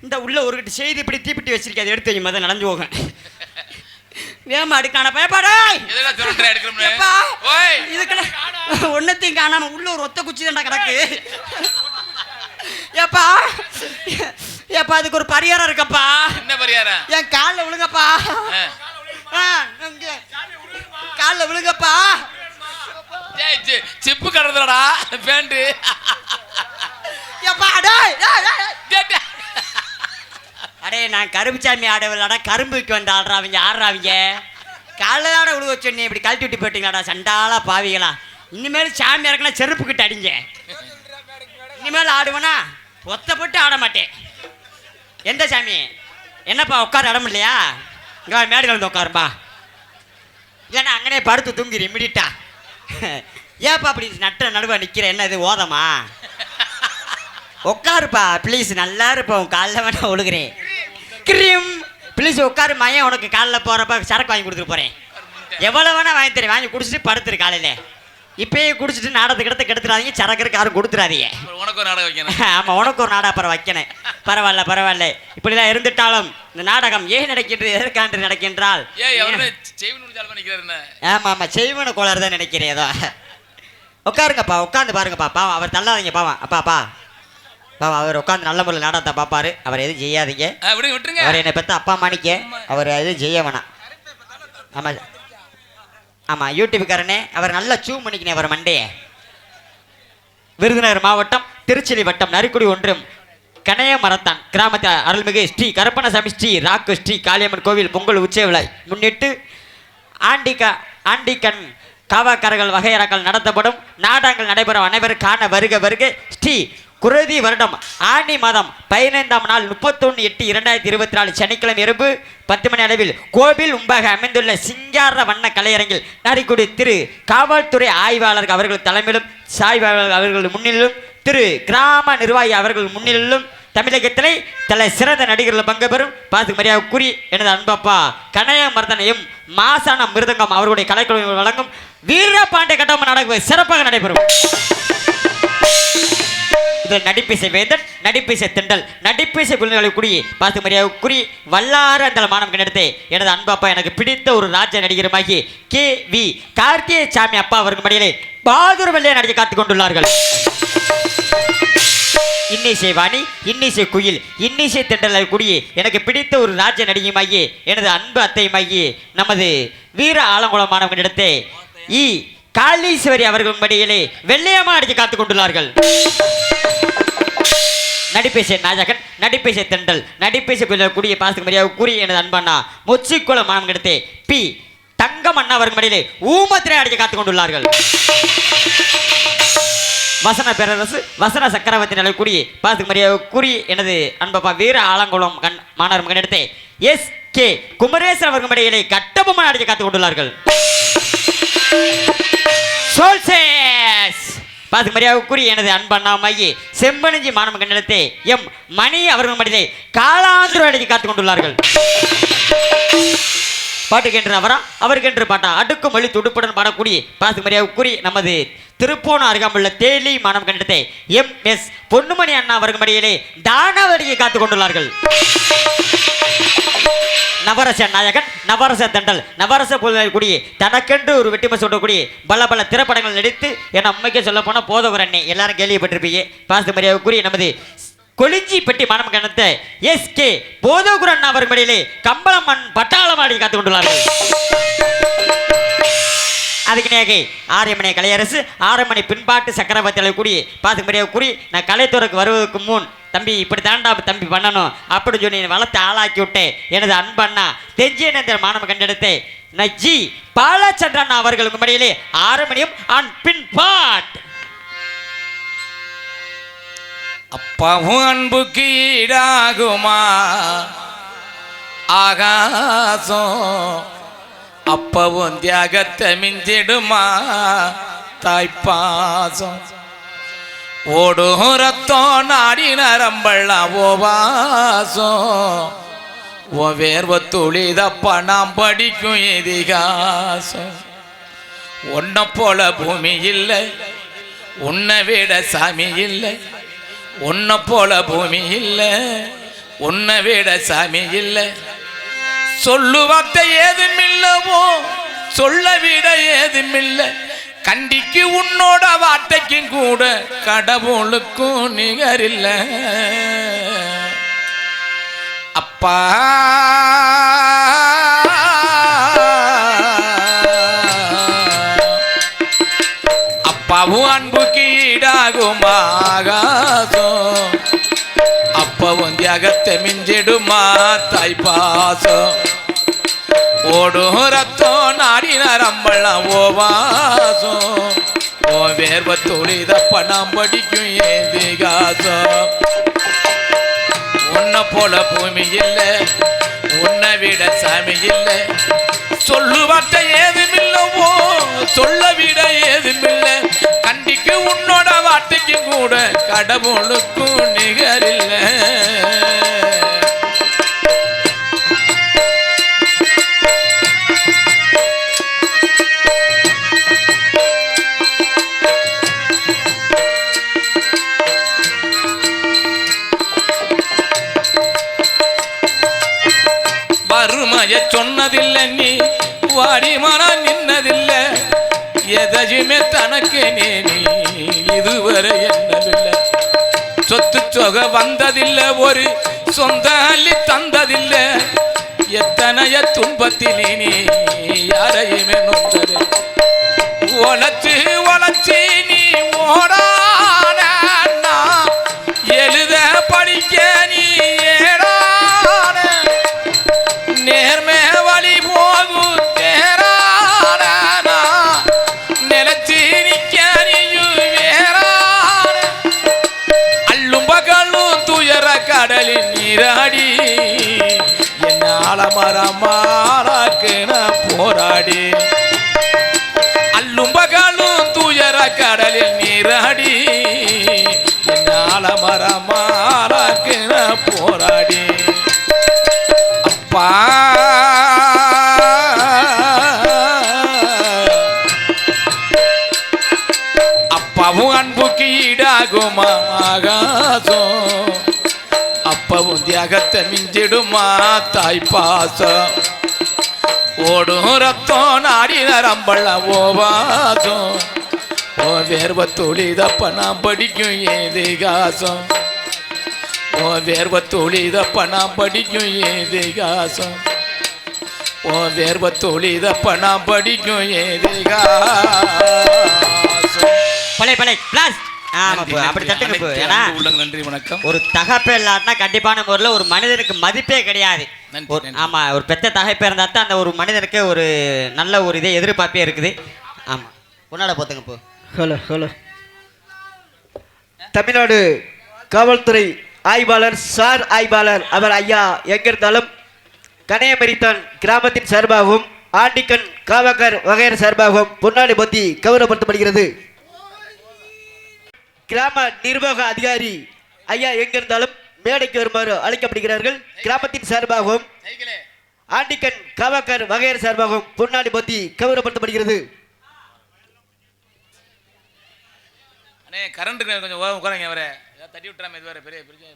இந்த உள்ள ஒரு செய்தி இப்படி தீப்பிட்டி வச்சிருக்கேன் அதை எடுத்து வைங்க மத நடந்து போகும் வேமா அடுக்கான பயப்பாடா இதுக்கெல்லாம் ஒன்னத்தையும் காணாம உள்ள ஒரு ஒத்த குச்சி தான்டா கிடக்கு ஏப்பா ஏப்பா அதுக்கு ஒரு பரிகாரம் இருக்கப்பா என்ன பரிகாரம் என் காலில் விழுங்கப்பா காலில் விழுங்கப்பா சிப்பு கடறதுடா பேண்ட் ஏப்பா டேய் அடே நான் கருப்புச்சாமி ஆடவில்லடா கரும்புக்கு வந்து ஆடுறாங்க ஆடுறாங்க காலைல தானே விழுக வச்சோன்னே இப்படி கழட்டி விட்டு போயிட்டீங்களாடா சண்டாலா பாவிகளா இனிமேல் சாமி இறக்குனா செருப்புக்கிட்ட அடிங்க இனிமேல் ஆடுவேனா ஒத்தப்பட்டு ஆட மாட்டேன் எந்த சாமி என்னப்பா உட்கார இடம் இல்லையா இங்கே மேடையில் வந்து உட்காருப்பா இல்லைன்னா அங்கனே படுத்து தூங்கிடு இமிடிட்டா ஏப்பா அப்படி நட்ட நடுவா நிற்கிற என்ன இது ஓதமா உட்காருப்பா ப்ளீஸ் நல்லா இருப்பா உன் காலில் வேணா ஒழுகுறேன் கிரீம் ப்ளீஸ் உட்காரு மையன் உனக்கு காலில் போகிறப்ப சரக்கு வாங்கி கொடுத்துட்டு போகிறேன் எவ்வளோ வேணா வாங்கி தரேன் வாங்கி குடிச்சிட்டு படுத்துரு காலையில் இப்பயே குடிச்சிட்டு நாடகத்துக்கு எடுத்து கெடுத்துடாதீங்க சரக்கு யாரும் கொடுத்துடாதீங்க உனக்கு ஒரு நாடகம் வைக்கணும் ஆமாம் உனக்கு ஒரு நாடகம் அப்புறம் வைக்கணும் பரவாயில்ல இப்படிலாம் இருந்துட்டாலும் இந்த நாடகம் ஏன் நடக்கின்றது எதற்காண்டு நடக்கின்றால் ஆமாம் செய்வன கோளாறு தான் நினைக்கிறேன் ஏதோ உட்காருங்கப்பா உட்காந்து பாருங்கப்பா பாவம் அவர் தள்ளாதீங்க பாவம் அப்பாப்பா பாவம் அவர் உட்காந்து நல்ல முறையில் நாடகத்தை பார்ப்பாரு அவர் எதுவும் செய்யாதீங்க அவர் என்னை பற்றி அப்பா மாணிக்க அவர் எதுவும் செய்ய வேணாம் ஆமாம் ஆமாம் யூடியூப்காரனே அவர் நல்லா சூ பண்ணிக்கினே அவர் மண்டையை விருதுநகர் மாவட்டம் திருச்சி வட்டம் நரிக்குடி ஒன்றியம் கனைய மரத்தான் கிராமத்து அருள்மிகு ஸ்ரீ கருப்பணசாமி ஸ்ரீ ராக்கு ஸ்ரீ காளியம்மன் கோவில் பொங்கல் உற்சவ விழா முன்னிட்டு ஆண்டிக்கண் காவாக்காரர்கள் வகையறாக்கள் நடத்தப்படும் நாடகங்கள் நடைபெறும் அனைவரும் காண வருக வருக ஸ்ரீ குருதி வருடம் ஆனி மாதம் 15ஆம் நாள் 31/8/2024 சனிக்கிழமை இரவு 10 மணி அளவில் கோவில் முன்பாக அமைந்துள்ள சிங்கார வண்ண கலையரங்கில் நரிக்குடி திரு காவல்துறை ஆய்வாளர்கள் அவர்கள் தலைமையிலும் சாய்வாளர்கள் அவர்கள் முன்னிலும் திரு கிராம நிர்வாகி அவர்கள் முன்னிலும் தமிழகத்திலே தலை சிறந்த நடிகர்கள் பங்கு பெறும் பாத்து மரியாதை கூறி எனது அன்பப்பா கனைய மர்தனையும் மாசான மிருதங்கம் அவர்களுடைய கலைக்குழு வழங்கும் வீரபாண்டிய கட்டபொம்மன் நாடகம் சிறப்பாக நடைபெறும். இதில் நடிப்பிசை வேந்தன் நடிப்பிசை திண்டல் நடிப்பிசை குழுக்களை கூடி பாத்து மரியாதை கூறி வல்லாறு அந்த மானம் கண்டெடுத்து எனது அன்பப்பா எனக்கு பிடித்த ஒரு ராஜ நடிகருமாகி KV கார்த்திகேய சாமி அப்பா அவர்கள் மடியிலே பாதுர வெள்ளையை நடிக்க காத்துக் கொண்டுள்ளார்கள். இன்னிசை வாணி இன்னிசை குயில் இன்னிசை திண்டலை கூடிய எனக்கு பிடித்த ஒரு ராஜ நடிகையுமாகி எனது அன்பு அத்தையுமாகி நமது வீர ஆலங்குளம் மாணவன் கண்டெடுத்து காளீஸ்வரி அவர்கள் மடியிலே வெள்ளையம்மா நடிக்க காத்துக் கொண்டுள்ளார்கள். நடிப்பேசை நாயகன் நடிப்பேசை தெண்டல் நடிப்பேசை கூடிய பாசத்துக்கு மரியாதை கூறிய எனது அன்பண்ணா மொச்சிக்குளம் மானம் எடுத்து பி தங்கம் அண்ணா அவர்கள் மடியிலே ஊமத்திரை அடிக்க காத்துக் கொண்டுள்ளார்கள். வசன பேரரசு வசன சக்கரவர்த்தி நிலை கூடிய பாசத்துக்கு மரியாதை கூறி எனது அன்பப்பா வீர ஆலங்குளம் மாணவர் மகன் எடுத்து SK குமரேசன் அவர்கள் மடியிலே கட்டபொம்மன் அடிக்க காத்துக் கொண்டுள்ளார்கள். பாத்து மரியாதை கூறி எனது அன்பண்ணாமாகி செம்பனஞ்சி மாணவ கண்டனத்தை மணி அவர்கள் மடியிலே காலாந்திர அடிக்க காத்துக் கொண்டுள்ளார்கள். பாட்டுக்கென்று அவரா அவருக்கென்று பாட்டா அடுக்கு மொழி துடுப்புடன் பாடக்கூடிய பாத்து மரியாதை கூறி நமது திருப்போணம் அருகாமுள்ள தேலி மாணவ கண்டனத்தை MS பொன்னுமணி அண்ணா அவர்கள் மடியிலே தானவடியை காத்துக் கொண்டுள்ளார்கள். நவரச நாயகன், நவரச தண்டல், நவரச புலக்கூடிய தனக்கென்று ஒரு வெட்டிமை சொல்லக்கூடிய பல பல திரைப்படங்கள் நடித்து என உண்மைக்கே சொல்ல போனா போதவர் அண்ணே எல்லாரும் கேள்விப்பட்டிருப்பீங்க. பாச மரியாதைக்குரிய நமது கொளிஞ்சி பெட்டி மனம் கணத்த எஸ்கே போதகுரன் அவர் மடியிலே கம்பளம்மன் பட்டாளமாடி காத்துக் கொண்டுள்ளார்கள். அதுக்கு நேகை ஆரியமனை கலையரசு ஆரமணி பின்பாட்டு சக்கரவர்த்தி கூடிய பாத்துக்கு மரியாதை கூறி நான் கலைத்துறைக்கு வருவதற்கு முன் தம்பி இப்படி தாண்டா தம்பி பண்ணணும் அப்படின்னு சொல்லி வளர்த்து ஆளாக்கி விட்டேன் எனது அன்பண்ணா தெஞ்சியநேந்திர மாணவ கண்டெடுத்தேன் நஜி பாலச்சந்திரன் அவர்கள் முன்னாடியிலே ஆரமணியும் ஆன் பின்பாட். அப்பாவும் அன்புக்கு ஈடாகுமா ஆகாசம், அப்பவும் தியாகத்தை மிஞ்சிடுமா தாய்ப்பாசம். ஓடும் ரத்தம் நாடி நரம்பெல்லாம் ஓவாசம், ஓ வேர்வ துளிதப்பா நாம் படிக்கும் இதிகாசம். உன்னை போல பூமி இல்லை, உன்னை விட சாமி இல்லை. உன்னை போல பூமி இல்லை, உன்னை விட சாமி இல்லை. சொல்லுவார்த்தை ஏதுமில்லவோ சொல்ல விட ஏதுமில்லை. கண்டிக்கு உன்னோட வார்த்தைக்கும் கூட கடவுளுக்கும் நிகரில்லை. அப்பா அப்பாவும் அன்புக்கு ஈடாகுமா ஆகாசம், அப்பவும் தியாகத்தை மிஞ்சிடுமா தாய்ப்பாசம். ஓடும் ரத்தம் நாடி நரம்பெல்லாம் ஓவாசம், ஓ வேர்வ துளிதப்ப நாம் படிக்கும் ஏதிகாசம். உன்னை போல பூமி இல்லை, உன்னை விட சாமி இல்லை. சொல்லுவார்த்தை ஏதுமில்லவோ சொல்ல விட ஏதுமில்லை. கண்டிக்கு உன்னோட வார்த்தைக்கு கூட கடவுளுக்கும் நிகரில்லை. வறுமைய சொன்னதில்லை நீ வாடி மனா நின்னதில்லை. எதையுமே தனக்கு நீ இதுவரை என்னவில்லை. சொத்து சொக வந்ததில்லை, ஒரு சொந்த அள்ளி தந்ததில்லை. எத்தனைய துன்பத்தில் நீ யாரையுமே நொந்தது. உழைச்சு உழைச்சி நீ ஓடான எழுத படிக்க நீ ஏடான நேர்மை வழி போகும் தேரான நிலச்சி நிற்க நீயும் வேறான அள்ளும் பகலும் துயர கடலில் நீராடி என்னால மரமாறாக்குன போராடி. அள்ளும் பகலும் துயர கடலில் நீராடி என்னால மரமாறாக்குன போராடி. அப்பா அப்பாவும் அன்புக்கு ஈடாகுமா ஆகாசம், அப்பவும் தியாகத்தை மிஞ்சிடுமா தாய்ப்பாசம். ஓடும் ரத்தம் நாடி நரம்பெல்லாம் ஓவாசம், ஓ வேர்வ துளிதப்ப நாம் படிக்கும் ஏதிகாசம். ஓ வேர்வ துளிதப்ப நாம் படிக்கும் ஏதிகாசம். ஓ வேர்வ துளிதப்ப நாம் படிக்கும் ஏதிகாசம். பழைய பழைய பிளாஸ் அப்படி தட்டுங்க. ஏன்னா நன்றி வணக்கம். ஒரு தகப்பே இல்லாட்டினா கண்டிப்பான முறையில் ஒரு மனிதனுக்கு மதிப்பே கிடையாது. ஆமா, ஒரு பெத்த தகப்பே இருந்தா தான் அந்த ஒரு மனிதனுக்கு ஒரு நல்ல ஒரு இதே எதிர்பார்ப்பே இருக்குது. ஆமா, பொன்னாட போத்துங்க போ. Hello hello. தமிழ்நாடு காவல்துறை ஆய்வாளர் சார் ஆய்வாளர் அவர் ஐயா எங்கிருந்தாலும் கனையமரித்தான் கிராமத்தின் சார்பாகவும் ஆண்டிக்கன் காவகர் வகையர் சார்பாகவும் பொன்னாடி பத்தி கௌரவப்படுத்தப்படுகிறது. கிராம நிர்வாக அதிகாரி ஐயா எங்கிருந்தாலும் மேடைக்கு வருமாறு அழைக்கப்படுகிறார்கள். கிராமத்தின் சார்பாகவும் ஆண்டிக்கன் காவகர் வகையர் சார்பாகவும் பொன்னாடி பத்தி கௌரவப்படுத்தப்படுகிறது. கரண்ட் கொஞ்சம் உட்காருங்க, வர தட்டி விட்டுறாம இது வேற பெரிய பிரச்சனை.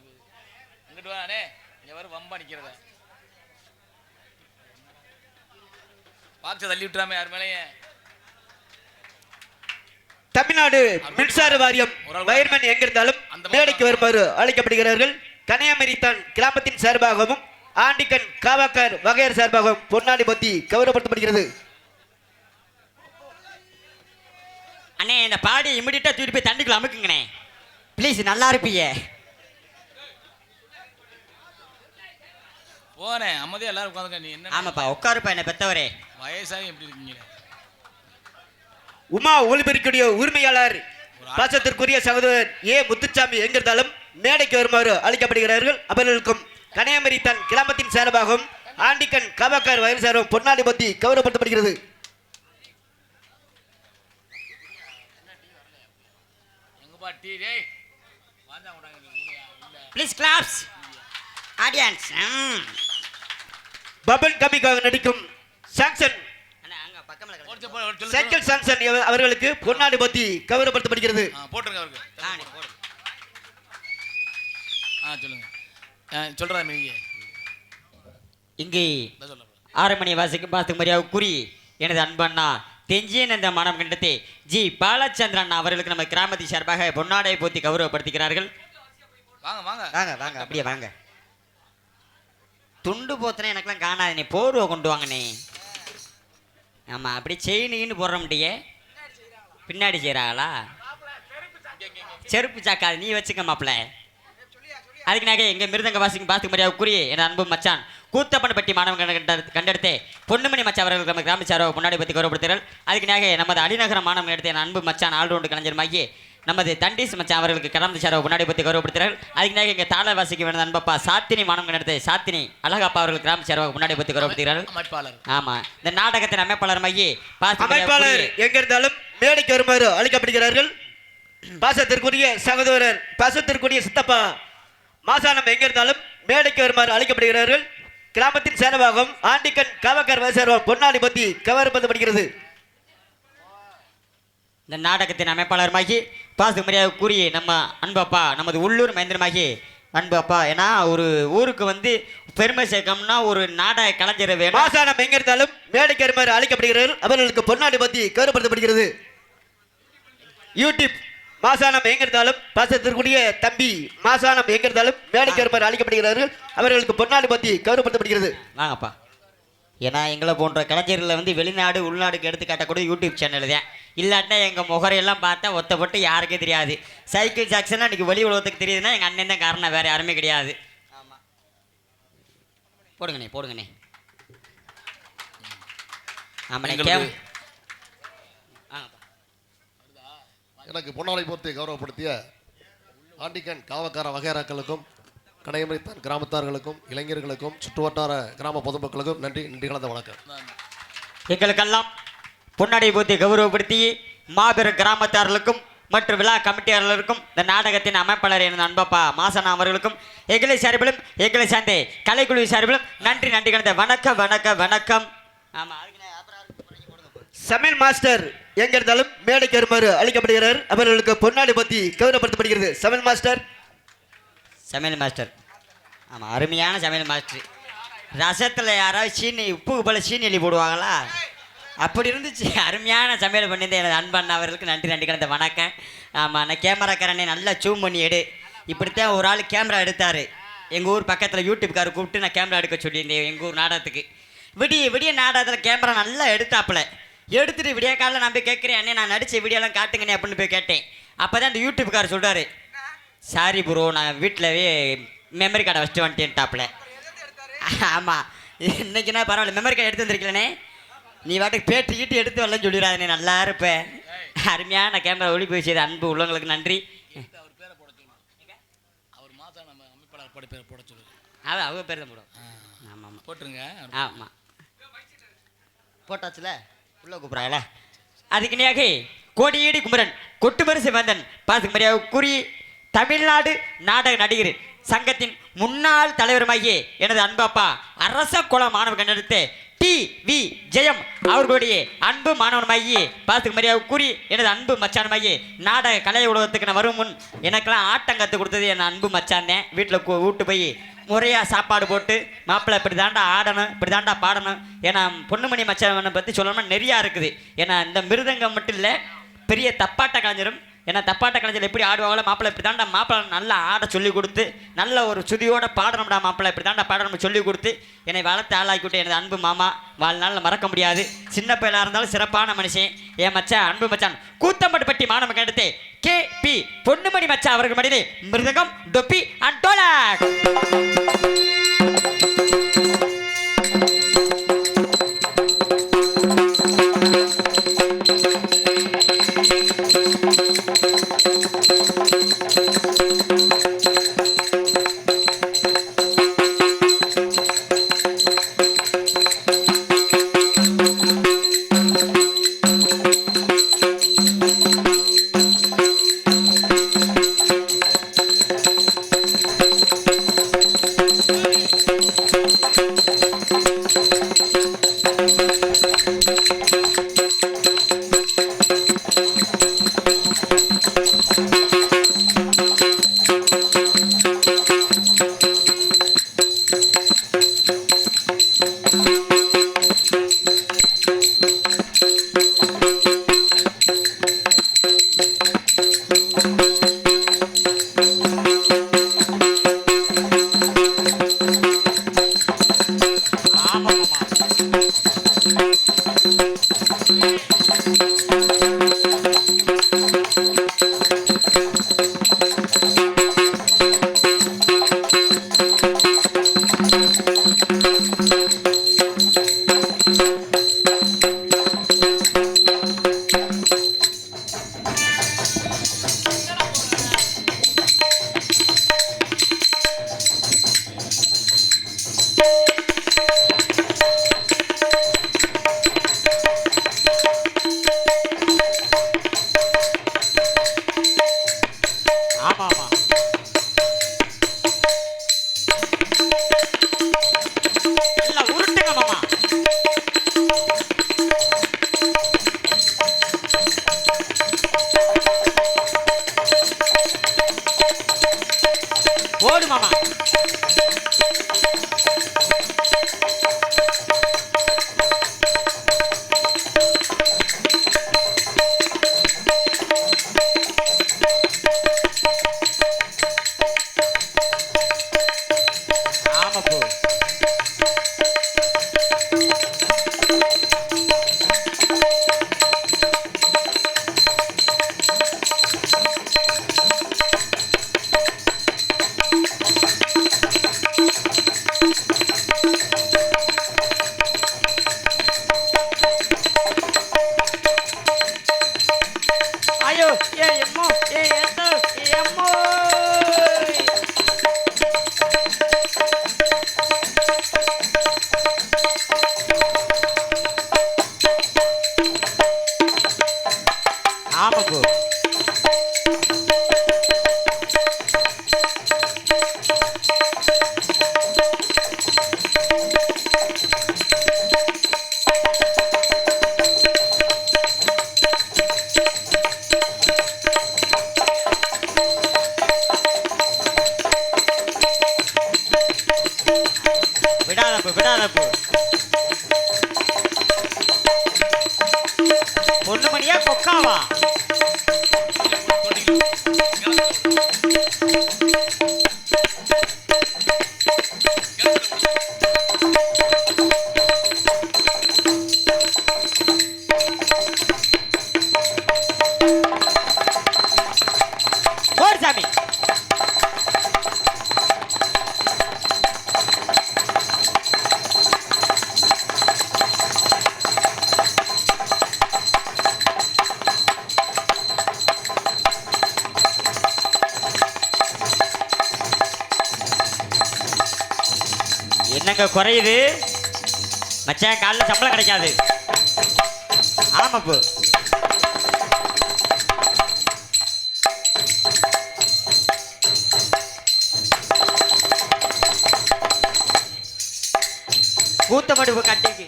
இங்கிட்டு வா அண்ணே, இங்க வர வம்பா நிக்கிறத பாக்ஸை தள்ளி விட்டுறாம யார் மேலேயே. தமிழ்நாடு மின்சார வாரியம் வயர்மேன் எங்கிருந்தாலும் மேடைக்கு வருமாறு அழைக்கப்படுகிறார்கள். கன்னியாகுமரித்தான் கிராமத்தின் சார்பாகவும் ஆண்டிக்கன் காவாக்கார் வகையர் சார்பாகவும் பொன்னாடி பத்தி கௌரவப்படுத்தப்படுகிறது. அண்ணே இந்த பாடி இமிடியட்டா தூக்கிட்டு போய் தண்ணிக்குள்ள அமுக்குங்கண்ணே ப்ளீஸ், நல்லா இருப்பீங்க. போனேன் அம்மதியா எல்லாரும் உட்காந்துக்க. நீ என்ன ஆமாப்பா உட்காருப்பா என்ன பெத்தவரே. வயசாகி எப்படி இருக்கீங்க? உமா ஒளிபெருக்குடைய உரிமையாளர் பாசத்திற்குரிய சகோதரர் ஏ முத்துச்சாமி எங்கிருந்தாலும் மேடைக்கு வருமாறு அழைக்கப்படுகிறார்கள். அவர்களுக்கும் கன்னியாகுமரித்தான் கிராமத்தின் சார்பாகவும் ஆண்டிக்கன் காவாக்கார் வயல் சார்பாகவும் பொன்னாடி பத்தி கௌரவப்படுத்தப்படுகிறது. Please claps audience. பபன் கமிக்காக நடிக்கும் சாங்சன் சைக்கிள் சாங்சன் அவர்களுக்கு பொன்னாடி பத்தி கௌரவப்படுத்தப்படுகிறது. போட்டுருங்க அவருக்கு. சொல்லுங்க. சொல்றதா நீங்க இங்கே 6 மணி வாசிக்கும் பாத்து மரியாதை கூறி எனது அன்பண்ணா தெஞ்சியன் என்ற மனம் கண்டத்தை ஜி பாலச்சந்திரன் அவர்களுக்கு நம்ம கிராமத்தின் சார்பாக பொன்னாடை போத்தி கௌரவப்படுத்துகிறார்கள். வாங்க வாங்க வாங்க வாங்க அப்படியே வாங்க. துண்டு போத்தனே எனக்கெல்லாம் காணாது, நீ போர்வை கொண்டு வாங்கண்ணே. ஆமாம் அப்படி செயின்னு போடுற முடியே பின்னாடி செய்கிறாங்களா? செருப்பு சாக்காது, நீ வச்சுக்க மாப்பிள்ள. அதுக்கு நாங்க எங்க மிருதங்க வாசிக்கும் பாத்துக்கு மரியாதை கூறி என் அன்பு மச்சான் கூத்தப்பன்பட்டி மாணவன் கண்டெடுத்தே பொன்னுமணி மச்சான் அவர்களுக்கு நம்ம கிராம சார்பாக முன்னாடி பற்றி கௌரவப்படுத்துகிறார். அதுக்கு நாங்க நமது அடிநகர மாணவன் எடுத்த என் அன்பு மச்சான் ஆல்ரவுண்டு கலைஞருமாகி நமது தண்டீஸ் மச்சான் அவர்களுக்கு கிராம சார்பாக முன்னாடி பற்றி கௌரவப்படுத்துகிறார். அதுக்கு நாங்க எங்க தாள வாசிக்க வேண்டிய அன்பப்பா சாத்தினி மாணவன் எடுத்த சாத்தினி அழகப்பா அவர்கள் கிராம சார்பாக முன்னாடி பற்றி கௌரவப்படுத்துகிறார்கள். ஆமா இந்த நாடகத்தின் அமைப்பாளருமாகி அமைப்பாளர் எங்க இருந்தாலும் மேடைக்கு வருமாறு அழைக்கப்படுகிறார்கள். பாசத்திற்குரிய சகோதரர் பாசத்திற்குரிய சித்தப்பா மாசானம் எங்க இருந்தாலும் மேடைக்கு வருமாறு அழைக்கப்படுகிறார்கள். கிராமத்தின் சார்பாகவும் ஆண்டிக்கன் காவக்கார் சார்பாகவும் பொன்னாடி பத்தி கௌரவப்படுத்தப்படுகிறது. இந்த நாடகத்தின் அமைப்பாளருமாகி பாசு மரியாதை கூறிய நம்ம அன்பப்பா நமது உள்ளூர் மைந்தனமாகி அன்பு அப்பா. ஏன்னா ஒரு ஊருக்கு வந்து பெருமை சேர்க்கணும்னா ஒரு நாடக கலைஞர் வேணும். மாசானம் எங்க இருந்தாலும் மேடைக்கு வருமாறு அழைக்கப்படுகிறார்கள். அவர்களுக்கு பொன்னாடி பத்தி கௌரவப்படுத்தப்படுகிறது. யூடியூப் மாசானம் எங்க இருந்தாலும் பாசத்திற்குரிய தம்பி மாசானம் எங்க இருந்தாலும் மேடைக்கு வருமாறு அழைக்கப்படுகிறார்கள். அவர்களுக்கு பொன்னாடி பத்தி கௌரவப்படுத்தப்படுகிறது. வாங்கப்பா. ஏன்னா எங்களை போன்ற கலைஞர்களை வந்து வெளிநாடு உள்நாடுக்கு எடுத்து காட்டக்கூடிய யூடியூப் சேனல் தான். இல்லாட்டினா எங்கள் முகரையெல்லாம் பார்த்தா ஒத்தப்பட்டு யாருக்கே தெரியாது. சைக்கிள் ஜாக்சன்னா இன்றைக்கி வெளி உலகத்துக்கு தெரியுதுன்னா எங்கள் அண்ணன் தான் காரணம், வேறு யாருமே கிடையாது. ஆமாம் போடுங்கண்ணே போடுங்கண்ணே. ஆமாண்ணே. எனக்கு பொன்னாடை போர்த்தி கௌரவப்படுத்திய ஆண்டிக்கன் காவக்கார வகையராக்களுக்கும் கன்னியாகுமரித்தான் கிராமத்தார்களுக்கும் இளைஞர்களுக்கும் சுற்றுவட்டார கிராம பொதுமக்களுக்கும் நன்றி கலந்த வணக்கம். எங்களுக்கெல்லாம் பொன்னாடை போர்த்தி கௌரவப்படுத்தி மாபெரும் கிராமத்தார்களுக்கும் மற்றும் விழா கமிட்டியாளர்களுக்கும் இந்த நாடகத்தின் அமைப்பாளர் என அன்பப்பா மாசனா அவர்களுக்கும் எங்களை சார்பிலும் எங்களை சார்ந்த கலைக்குழு சார்பிலும் நன்றி கலந்த வணக்கம் வணக்கம் வணக்கம். ஆமாம் சமையல் மாஸ்டர் எங்க இருந்தாலும் மேடைக்கு வருமாறு அழைக்கப்படுகிறார். அவர்களுக்கு பொன்னாடி பத்தி கௌரவப்படுத்தப்படுகிறது. சமையல் மாஸ்டர் ஆமாம் அருமையான சமையல் மாஸ்டர். ரசத்தில் யாராவது சீனி உப்பு போல சீனி எழுதி போடுவாங்களா? அப்படி இருந்துச்சு. அருமையான சமையல் பண்ணியிருந்த எனது அன்பண்ணா அவர்களுக்கு நன்றி கலந்த வணக்கம். ஆமாம் நான் கேமராக்காரனே நல்லா ஜூம் பண்ணி எடு. இப்படித்தான் ஒரு ஆள் கேமரா எடுத்தார். எங்கள் ஊர் பக்கத்தில் யூடியூப்காரர் கூப்பிட்டு நான் கேமரா எடுக்க சொல்லியிருந்தேன். எங்கள் ஊர் நாடகத்துக்கு விடிய நாடகத்தில் கேமரா நல்லா எடுத்தாப்புல. எடுத்துட்டு விடிய காலில் நான் போய் கேட்குறேன், அண்ணே நான் நடித்த வீடியோலாம் காட்டுங்கண்ணே அப்படின்னு போய் கேட்டேன். அப்போ தான் அந்த யூடியூப்காரர் சொல்கிறாரு, சாரி ப்ரோ நான் வீட்டிலவே மெமரி கார்டை வச்சுட்டு வந்துட்டேன்ட்டாப்புல. ஆமாம் இன்னைக்குன்னா பரவாயில்ல, மெமரி கார்டு எடுத்து வந்திருக்கலண்ணே, நீ வாட்டுக்கு பேட்டு எடுத்து வரலன்னு சொல்லிடாதண்ணே, நல்லா இருப்பேன். அருமையான கேமரா ஒளி போய் செய்த அன்பு உள்ளவங்களுக்கு நன்றி. அவங்க பேர் தான் போடும். ஆமாம் ஆமாம் போட்டுருங்க. ஆமாம் போட்டாச்சுல உள்ள கூப்பிட்றாங்கள. அதுக்கு நீயாக கோடியேடி குமரன் கொட்டுமரிசு வந்தன் பாசுக்கு மரியாதை கூறி தமிழ்நாடு நாடக நடிகர் சங்கத்தின் முன்னாள் தலைவருமாகிய எனது அன்பப்பா அரச குல மாணவ கண்டெடுத்து டி வி ஜெயம் அவர்களுடைய அன்பு மாணவனமாகி பார்த்துக்கு மரியாதை கூறி எனது அன்பு மச்சானமாகி நாடக கலை உலகத்துக்கு நான் வரும் முன் எனக்கெல்லாம் ஆட்டம் கற்றுக் கொடுத்தது என் அன்பு மச்சானே. வீட்டில் கூட்டு போய் முறையாக சாப்பாடு போட்டு மாப்பிள்ளை இப்படி தாண்டா ஆடணும், இப்படி தாண்டா பாடணும். ஏன்னா பொண்ணுமணி மச்சானை பற்றி சொல்லணும்னா நிறையா இருக்குது. ஏன்னா இந்த மிருதங்கம் மட்டும் இல்லை, பெரிய தப்பாட்ட கலைஞரும். ஏன்னா தப்பாட்ட கலைஞர் எப்படி ஆடுவாங்களோ மாப்பிள்ளை இப்படி தாண்டா மாப்பிள்ளை நல்லா ஆட சொல்லி கொடுத்து நல்ல ஒரு சுதியோட பாடணும்டா மாப்பிள்ளை இப்படி தாண்டா பாடணும் சொல்லி கொடுத்து என்னை வளர்த்து ஆளாக்கிவிட்டு எனது அன்பு மாமா வாழ்நாளில் மறக்க முடியாது. சின்ன பையலாக இருந்தாலும் சிறப்பான மனுஷன் என் மச்சான், அன்பு மச்சான். கூத்தம்பட்டுப்பட்டி மாணவ கண்டத்தை கே பி பொன்னுமணி மச்சான் அவர்கள் மடியிலே மிருதங்கம், டொப்பி அண்ட் டோலாக். ஓடு மாமா. ஆமா போ. விடாதப்பு பொண்ணுமணியா கொக்காவா? சாமி என்னங்க குறையுது மச்சான், காலைல சம்பளம் கிடைக்காது. ஆமாப்பு கூத்த மடுப்பு கட்டிக்கு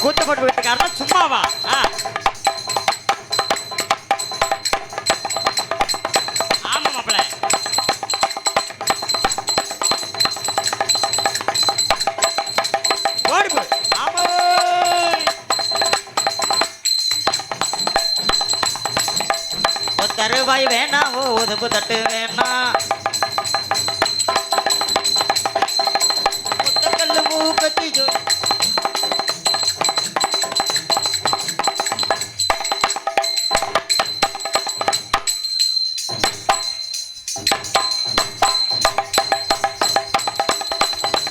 கூத்த போட்டு வீட்டுக்காரனா சும்மாவா ஆமா மாப்பிள ஓடி போ ஆமா தருவாய் வேணா உதப்பு தட்டு வேணா முத்தக்கல்லு மூக்கத்தி ஜோய்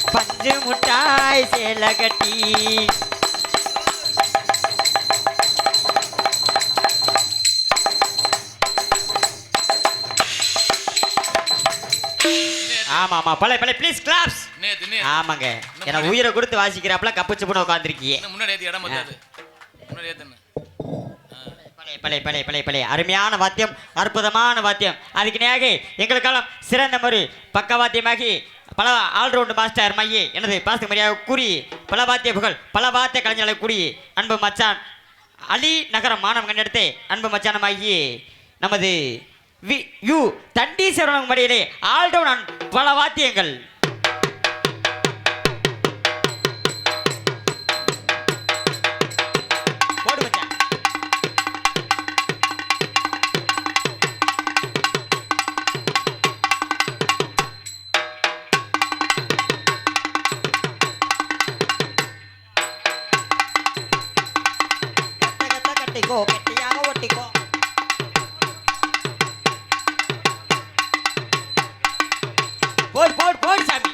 பஞ்சு முட்டாய் சேல கட்டி ஆமா ஆமா பழைய பழைய ப்ளீஸ் கிளாப்ஸ் ஆமாங்க ஏன்னா உயிரை கொடுத்து வாசிக்கிறாப்ல கப்புச்சு போன உட்காந்துருக்கீங்க முன்னாடி ஏத்தி இடம் வந்தாது முன்னாடி ஏத்துன பழைய பழைய பழைய பழைய அருமையான வாத்தியம் அற்புதமான வாத்தியம் அதுக்கு நேக எங்களுக்காலம் சிறந்த ஒரு பக்கவாத்தியமாகி பல ஆல்ரவுண்ட் மாஸ்டர் மையே எனது பாச மரியாதை கூறி பல வாத்திய புகழ் பல வாத்திய கலைஞர்களை கூறி அன்பு மச்சான் அலி நகரம் மாணவன் கண்டெடுத்து அன்பு மச்சானமாகி நமது தண்டீஸ்வரன் மடியிலே ஆல்ரவுண்ட் பல வாத்தியங்கள் போடு மச்சான் கட்டிக்கோ கெட்டியாக ஒட்டிக்கோ போடு போடு போடு சாமி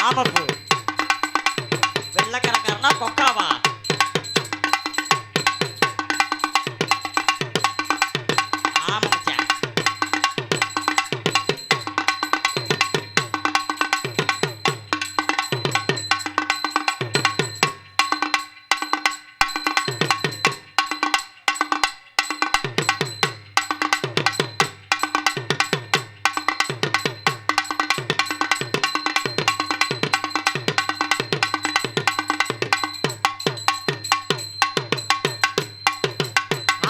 ஆமாப்பு வெள்ளக்காரக்காரனா கொக்காவா ஆமா மச்சான்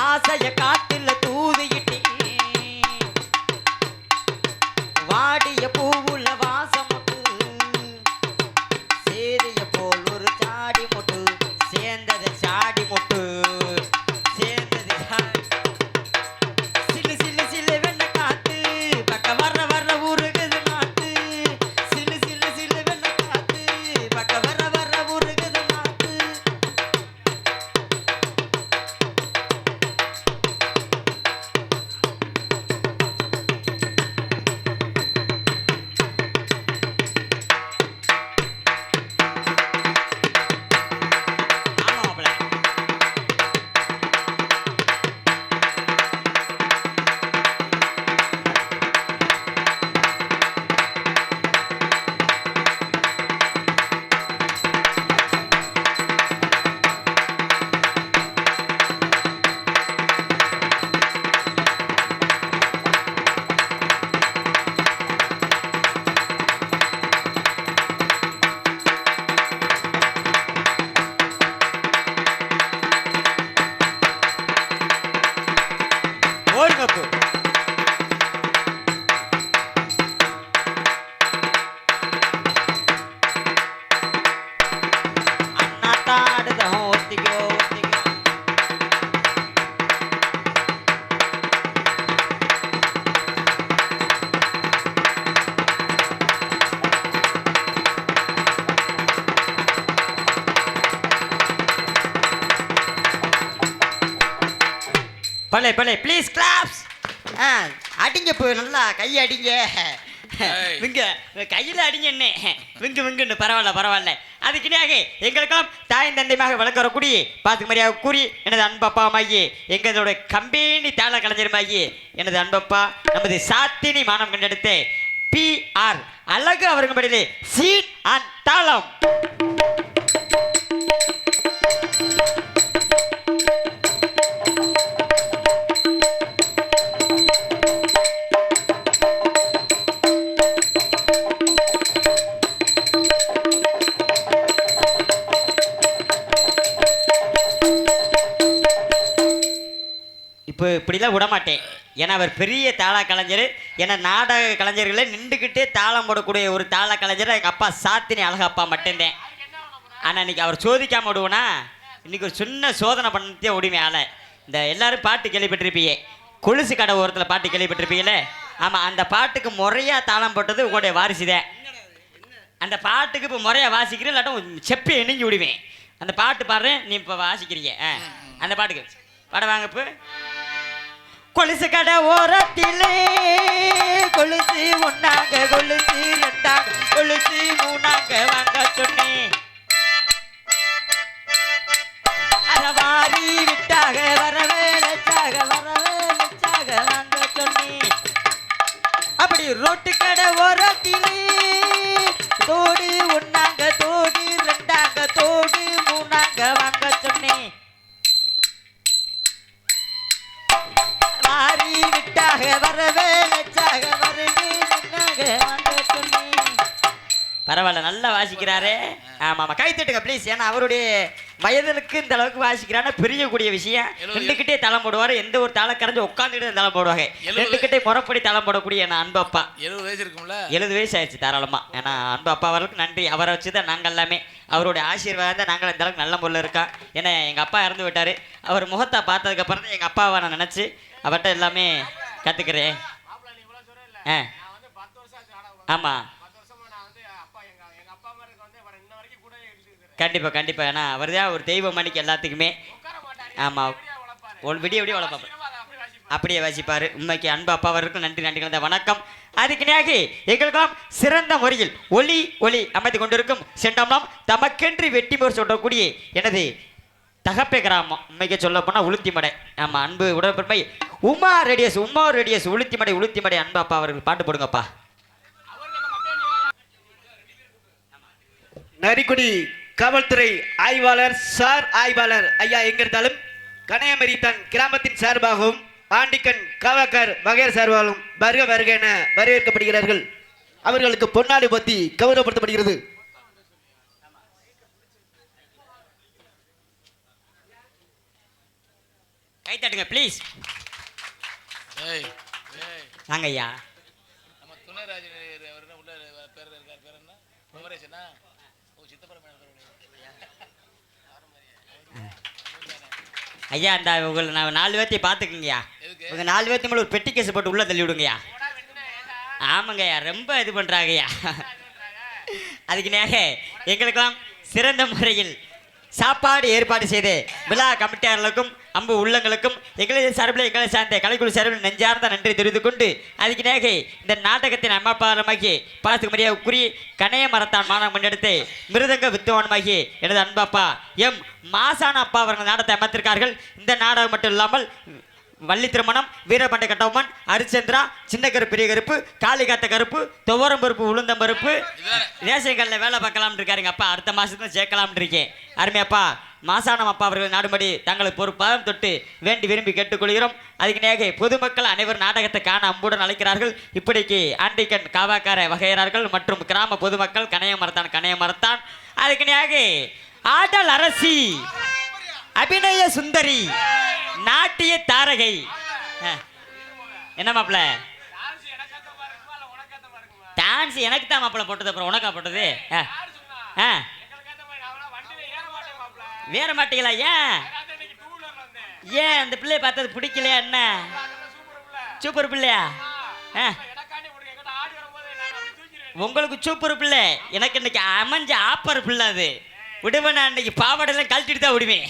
ஆசைய காட்டுல தூதியிட்டே வாடிய பூவுள்ள வாசமுட்டு சேரிய போல் ஒரு சாடி முட்டு சேர்ந்தது சாடி முட்டு சேர்ந்தது சில்லு சில்லு சில்லு வெண்ண காத்து பக்க வர்ற வர்ற ஊருக்குது நாட்டு சில்லு சில்லு சில்லு வெண்ண காத்து பக்க வர்ற வர்ற ஊருக்குது நாட்டு ஆமா மாப்பிள ஓடுங்கப்பு அண்ணாத்தா ஆடுதோ ஒத்திக்கோ ஒத்திக்கோ பலே பலே ப்ளீஸ் கிளாப்ஸ் அடிங்க இப்போ நல்லா கையை அடிங்க ஏய். விங்க கையில் அடிங்க என்ன விங்கு விங்குன்னு பரவாயில்ல பரவாயில்ல அதுக்குனாக எங்களுக்கெல்லாம் தாயும் தந்தையுமாக வழங்க வரக்கூடிய பார்த்து மரியாதை கூறி எனது அன்பப்பா மாயி எங்களோட கம்பெனி தாள கலைஞருமாயி எனது அன்பப்பா நமது சாத்தினி மானம் கண்டெடுத்து PR அழகு அவர்கள் படியிலே சீட் அண்ட் தாளம் இப்போ இப்படிலாம் விட மாட்டேன். ஏன்னா அவர் பெரிய தாள கலைஞர். ஏன்னா நாடக கலைஞர்களே நின்றுக்கிட்டே தாளம் போடக்கூடிய ஒரு தாள கலைஞர் எங்கள் அப்பா சாத்தினி அழகப்பா மட்டும்தான். ஆனால் இன்னைக்கு அவர் சோதிக்காமல் விடுவோன்னா இன்னைக்கு ஒரு சின்ன சோதனை பண்ணத்தே உரிமை ஆளை. இந்த எல்லாரும் பாட்டு கேள்விப்பட்டிருப்பீங்க, கொலுசு கடை ஓரத்தில் பாட்டு கேள்விப்பட்டிருப்பீங்களே. ஆமாம், அந்த பாட்டுக்கு முறையாக தாளம் போட்டது உங்களுடைய வாரிசு தான். அந்த பாட்டுக்கு இப்போ முறையாக வாசிக்கிறேன், இல்லாட்டும் செப்பி இணைஞ்சி விடுவேன். அந்த பாட்டு பாடுறேன், நீ இப்போ வாசிக்கிறீங்க. அந்த பாட்டுக்கு பாட வாங்க. இப்போ கொலுசு கடை ஓரத்திலே கொலுசு ஒன்னாங்க, கொலுசு ரெண்டாங்க, கொலுசு மூணாங்க வாங்க சொன்னேன். அத வாரி விட்டாக வரவே லட்சாக, வரவே லட்சாக வாங்க சொன்னேன். அப்படி ரோட்டு கடை ஓரத்திலே தோடு ஒன்னாங்க, தோடு ரெண்டாங்க, தோடு மூணாங்க வாங்க சொன்னேன். வாரி விட்டாக வரவே லட்சாக, வரவே நின்னாக வாங்க சொன்னேன். பரவாயில்ல, நல்லா வாசிக்கிறாரு. ஆமாம், கை தட்டுங்க ப்ளீஸ். ஏன்னா அவருடைய வயதுக்கு இந்த அளவுக்கு வாசிக்கிறான்னா பெரியக்கூடிய விஷயம். ரெண்டுக்கிட்டே தளம் போடுவார். எந்த ஒரு தாளம் கரைஞ்சி உட்காந்துட்டு தளம் போடுவாங்க. ரெண்டுக்கிட்டே முறைப்படி தளம் போடக்கூடிய என் அன்பு அப்பா. 70 வயசு இருக்கும்ல? 70 வயசு ஆயிடுச்சு தாராளமாக. ஏன்னா அன்பு அப்பா அவர்களுக்கு நன்றி. அவரை வச்சு தான் நாங்கள் எல்லாமே, அவருடைய ஆசீர்வாதம் தான் நாங்கள் இந்த அளவுக்கு நல்ல முறையில் இருக்கோம். ஏன்னா எங்கள் அப்பா இறந்து விட்டார். அவர் முகத்தை பார்த்ததுக்கப்புறம் தான் எங்கள் அப்பாவை நான் நினச்சி அவர்கிட்ட எல்லாமே கற்றுக்கிறேன். ஆமாம், கண்டிப்பாக கண்டிப்பாக. ஏன்னா அவர் தான் ஒரு தெய்வ மணிக்கு எல்லாத்துக்குமே. ஆமாம், ஒரு விடிய விடிய வளர்ப்பார், அப்படியே வாசிப்பார். உண்மைக்கு அன்பு அப்பா அவருக்கும் நன்றி நன்றி கலந்த வணக்கம். அதுக்கு நேகி எங்களுக்கெல்லாம் சிறந்த முறையில் ஒளி ஒளி அமைத்து கொண்டிருக்கும் செண்டம்லாம் தமக்கென்று வெட்டி போர் சொல்லக்கூடிய எனது தகப்பே கிராமம். உண்மைக்கு சொல்ல போனால் உளுத்திமடை. ஆமாம், அன்பு உடற்பெருமை உமா ரேடியஸ் உளுத்திமடை அன்பு அப்பா அவர்கள் பாட்டு போடுங்கப்பா. நரிக்குடி காவல்துறை ஆய்வாளர் சார் ஆய்வாளர் ஐயா எங்க இருந்தாலும் கணையமரித்தான் கிராமத்தின் சார்பாகவும் ஆண்டிக்கன் காவக்கார் வகையர் சார்பாகவும் வருக வருக என வரவேற்கப்படுகிறார்கள். அவர்களுக்கு பொன்னாடி பத்தி கௌரவப்படுத்தப்படுகிறது. கை தட்டுங்க ப்ளீஸ். வாங்க ஐயா. நம்ம துணைராஜ் உள்ள பேர் இருக்கார், பேர் என்ன? குமரேசனா? ஐயா, அந்த உங்களை நான் 4 பேர்த்தையும் பார்த்துக்குங்கய்யா. உங்கள் 4 பேர்த்தையும் மேலே ஒரு பெட்டி கேஸ் போட்டு உள்ளே தள்ளி விடுங்கய்யா. ஆமாங்கய்யா, ரொம்ப இது பண்ணுறாங்கய்யா. அதுக்கு நேக எங்களுக்கெல்லாம் சிறந்த முறையில் சாப்பாடு ஏற்பாடு செய்து விழா கமிட்டியாளர்களுக்கும் அம்பு உள்ளங்களுக்கும் எங்களது சார்பில் எங்களை சார்ந்த கலைக்குழு சார்பில் நெஞ்சார்ந்த நன்றி தெரிவித்துக் கொண்டு அதுக்கு நேக இந்த நாடகத்தின் அம்மாப்பாரமாகி பாசத்துக்கு மரியாதைக்குரிய கணைய மரத்தான் மாணவன் முன்னெடுத்து மிருதங்க வித்துவானமாகி எனது அன்பாப்பா எம் மாசான அப்பா அவர்கள் நாடகத்தை அமைத்திருக்கார்கள். இந்த நாடகம் மட்டும் இல்லாமல் வள்ளி திருமணம், வீரபாண்டி கட்டபொம்மன், அரிச்சந்திரா, சின்ன கருப்பு, பெரிய கருப்பு, காளிகாத்த கருப்பு, துவரம் பருப்பு, உளுந்தம் பருப்பு, ரேஷன் கடையில் வேலை பார்க்கலாம்னு இருக்காருங்க அப்பா. அடுத்த மாதத்துல சேர்க்கலாம்னு இருக்கேன். அருமையப்பா மாசானம் அப்பா அவர்கள் நாடுபடி தங்களுக்கு ஒரு பாதம் தொட்டு வேண்டி விரும்பி கேட்டுக்கொள்கிறோம். அதுக்கு நேக பொதுமக்கள் அனைவரும் நாடகத்தை காண அம்புடன் அழைக்கிறார்கள். இப்படிக்கு ஆண்டிக்கன் காவாக்கார வகையறார்கள் மற்றும் கிராம பொதுமக்கள் கணைய மரத்தான். அதுக்கு நேக ஆடல் அரசி, அபிநய சுந்தரி, நாட்டிய தாரகை. என்ன மாப்பிள்ள டான்ஸ் எனக்கு தான் மாப்பிள்ள போட்டது, அப்புறம் உனக்கா போட்டது? வேற மாட்டீங்களா? ஏன் அந்த பிள்ளைய பார்த்தது பிடிக்கலையா? என்ன சூப்பர் பிள்ளையா? உங்களுக்கு சூப்பர் பிள்ளை, எனக்கு இன்னைக்கு அமைஞ்ச ஆப்பர் பிள்ளை. அது விடுவேன், நான் இன்னைக்கு பாவாடெல்லாம் கழட்டிட்டு தான் விடுவேன்.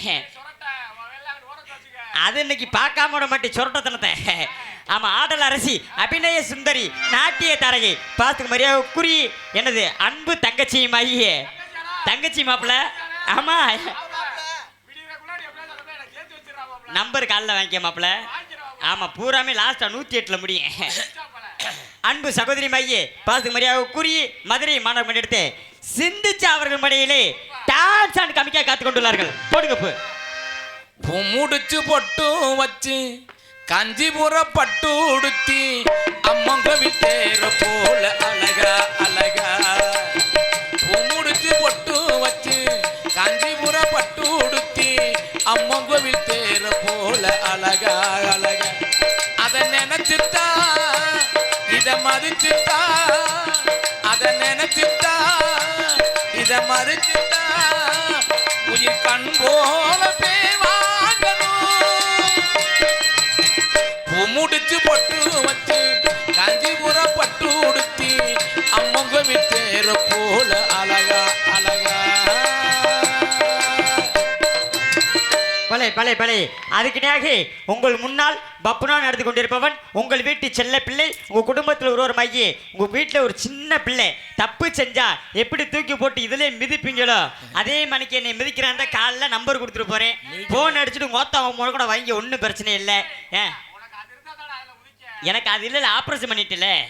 அது இன்னைக்கு பார்க்காம விட மாட்டேன் சொரட்டத்தனத்தை. ஆமா, ஆடல் அரசி, அபிநய சுந்தரி, நாட்டிய தாரகை, பார்த்துக்கு மரியாதைக்குரிய எனது அன்பு தங்கச்சியுமாகிய தங்கச்சி மாப்பிள்ள. ஆமா, நம்பர் காலில் வாங்கிக்க மாப்பிள்ள. ஆமா, பூராமே லாஸ்டா 108 முடியும். அன்பு சகோதரி மையே பார்த்துக்கு மரியாதைக்குரிய மதுரை மாணவர்கள் எடுத்து சிந்திச்சா அவர்கள் மடியிலே டான்ஸ் ஆண்டு கமிக்கா காத்து கொண்டுள்ளார்கள். போடுங்க. முடிச்சு பொட்டு வச்சு காஞ்சிபுர பட்டு உடுத்தி அம்மங்க விட்டேற போல அழகா அழகா. முடிச்சு பொட்டு வச்சு காஞ்சிபுர பட்டு உடுத்தி அம்மன் கோவில் தேர போல அழகா அழகா அத நினைச்சுட்டா இத மதிச்சுட்டா அத நினைச்சுட்டா இத மதிச்சுட்டா உயிர் கண் போல முடிச்சு பட்டு வச்சு காஞ்சிபுரம் பட்டு உடுத்தி அம்மங்க விட்டேற போல அழகா அழகா பலே பலே பலே அதுக்கிடையாக உங்கள் முன்னால் பப்புனா நடந்து கொண்டிருப்பவன் உங்கள் வீட்டு செல்ல பிள்ளை உங்க குடும்பத்தில் ஒரு மையே உங்க வீட்டில் ஒரு சின்ன பிள்ளை தப்பு செஞ்சா எப்படி தூக்கி போட்டு இதுல மிதிப்பீங்களோ அதே மணிக்கு என்னை மிதிக்கிறான் காலில் நம்பர் கொடுத்துட்டு போறேன் போன் அடிச்சுட்டு மொத்தம் கூட வாங்கி ஒன்றும் பிரச்சனை இல்லை எனக்கு அது இல்லை ஆப்ரேஷன் பண்ணிட்டுல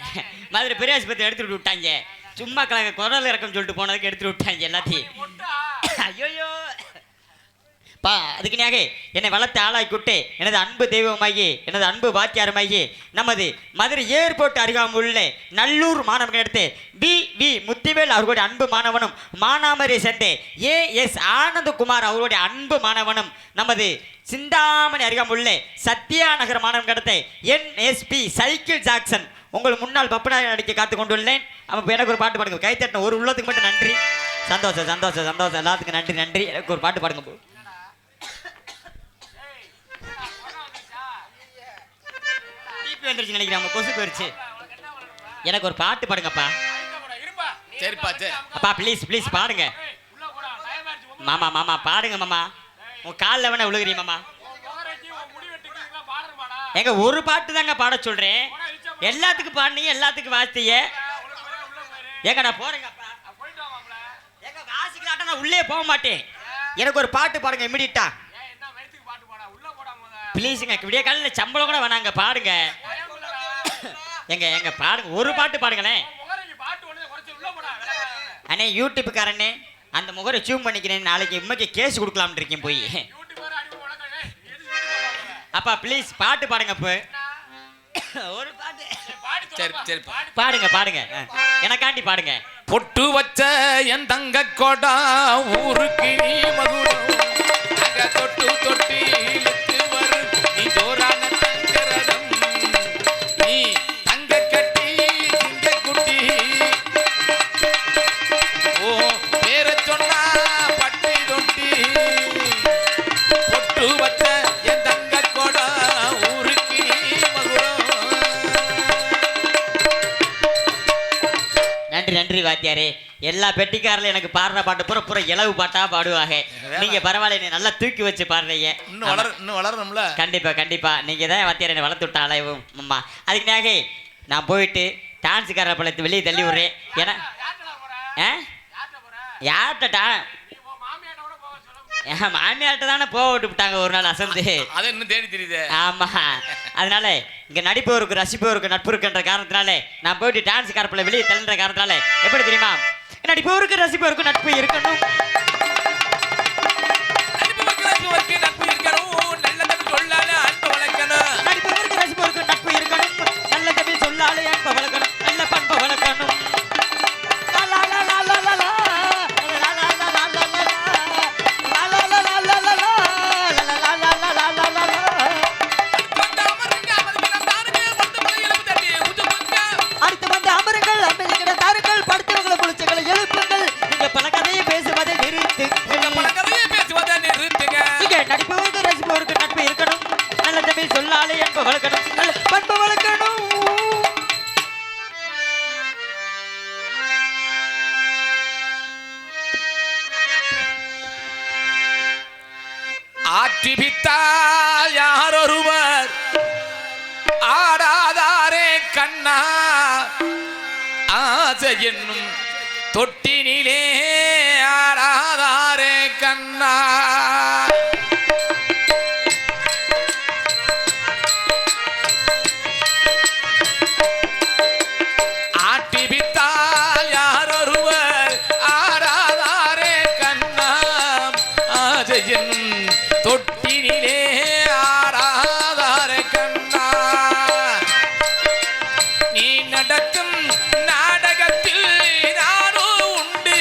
மதுரை பெரிய ஆஸ்பத்திரி எடுத்துட்டு விட்டாங்க சும்மா குரல் இறக்கம் சொல்லிட்டு போனதுக்கு எடுத்துட்டு விட்டாங்க எல்லாத்தையும் ஐயோ பா அதுக்குனாக என்னை வளர்த்து ஆளாக்கிவிட்டு எனது அன்பு தெய்வமாகி எனது அன்பு வாத்தியாரமாகி நமது மதுரை ஏர்போர்ட் அருகாமுள்ள நல்லூர் மாணவர்கள் எடுத்து வி முத்திவேல் அவர்களுடைய அன்பு மாணவனும் மானாமரை சேர்ந்த ஏஎஸ் ஆனந்தகுமார் அவர்களுடைய அன்பு மாணவனும் நமது சிந்தாமணி அருகாமுள்ள சத்யா நகர் மாணவன் கடத்த NSP சைக்கிள் ஜாக்சன் உங்கள் முன்னால் பப்புனா அடிக்க காத்து கொண்டுள்ளேன் அப்போ எனக்கு ஒரு பாட்டு பாடுங்க கைத்தட்டின ஒரு உள்ளத்துக்கு மட்டும் நன்றி சந்தோஷம் சந்தோஷம் சந்தோஷம் எல்லாத்துக்கும் நன்றி நன்றி எனக்கு ஒரு பாட்டு பாடுங்க போ வந்துருச்சு நினைக்கிறேன் கொசு போயிருச்சு எனக்கு ஒரு பாட்டு பாடுங்கப்பா சரிப்பா சரி அப்பா ப்ளீஸ் ப்ளீஸ் பாடுங்க மாமா மாமா பாடுங்க மாமா உன் காலில் வேணா விழுகிறீ மாமா எங்க ஒரு பாட்டு தாங்க பாட சொல்றேன் எல்லாத்துக்கும் பாடுனீங்க எல்லாத்துக்கும் வாசித்தீங்க ஏங்க நான் போறேங்கப்பா எங்க வாசிக்கலாட்ட நான் உள்ளே போக மாட்டேன் எனக்கு ஒரு பாட்டு பாடுங்க இமிடியட்டா ப்ளீஸுங்க விடிய காலையில் சம்பளம் கூட வேணாங்க பாடுங்க எங்க பாடுங்க ஒரு பாட்டு பாடுங்களேன் அண்ணே யூடியூப்புக்காரண்ணே அந்த முகரை சூம் பண்ணிக்கிறேன் நாளைக்கு இம்மைக்கு கேஸ் கொடுக்கலாம்னு இருக்கேன் போய் அப்பா ப்ளீஸ் பாட்டு பாடுங்க இப்போ ஒரு பாட்டு சரி சரி பாடுங்க பாடுங்க எனக்காண்டி பாடுங்க பொட்டு வச்ச என் தங்க கொடா ஊருக்கு நீ மகுடம் அங்க தொட்டு தொட்டி இழுத்து வரும் நீ ஜோரான தங்கரதம் நீ தங்க கட்டி திங்க குட்டி ஓ பேர சொன்னா பட்டி தொட்டி பொட்டு வச்ச என் தங்க கொடா ஊருக்கு நீ மகுடம் நன்றி நன்றி வாத்தியாரே எல்லா பெட்டிக்காரில் எனக்கு பாடுற பாட்டு பூரா இலவு பாட்டா பாடுவாங்க நீங்க பரவாயில்ல நீ நல்லா தூக்கி வச்சு பாடுறீங்க இன்னும் வளரணும்ல கண்டிப்பா கண்டிப்பா நீங்க தான் வாத்தியார் என்னை வளர்த்து விட்ட அலைவும் அம்மா அதுக்குனாக நான் போயிட்டு டான்ஸுக்கார பழத்து வெளியே தள்ளி விடுறேன் ஏன்னா யார்கிட்டா மாமியார்ட்ட தானே போக விட்டு விட்டாங்க ஒரு நாள் அசந்து அது இன்னும் தேடி தெரியுது ஆமா அதனால இங்க நடிப்பவருக்கு ரசிப்பவருக்கு நட்பு இருக்குன்ற காரணத்தினால நான் போயிட்டு டான்ஸ் காரப்பில் வெளியே தள்ளுற காரணத்தினால எப்படி தெரியுமா நடிப்பவருக்கு ரசிப்பவருக்கு நட்பு இருக்கணும் நடிப்பவருக்கு ரசிப்பவருக்கு நட்பு இருக்கணும் நல்ல தமிழ் சொல்லாலே அன்ப வளர்க்கணும் நல்ல பண்பை வளர்க்கணும் ஆற்றிபித்தால் யாரொருவர் ஆடாதாரே கண்ணா ஆசை என்னும் தொட்டினிலே ஆடாதாரே கண்ணா ஆற்றிபித்தால் யாரொருவர் ஆடாதாரே கண்ணா ஆசை என்னும் தொட்டினிலே ஆடாதார கண்ணா நீ நடக்கும் நாடகத்தில் நானோ உண்டு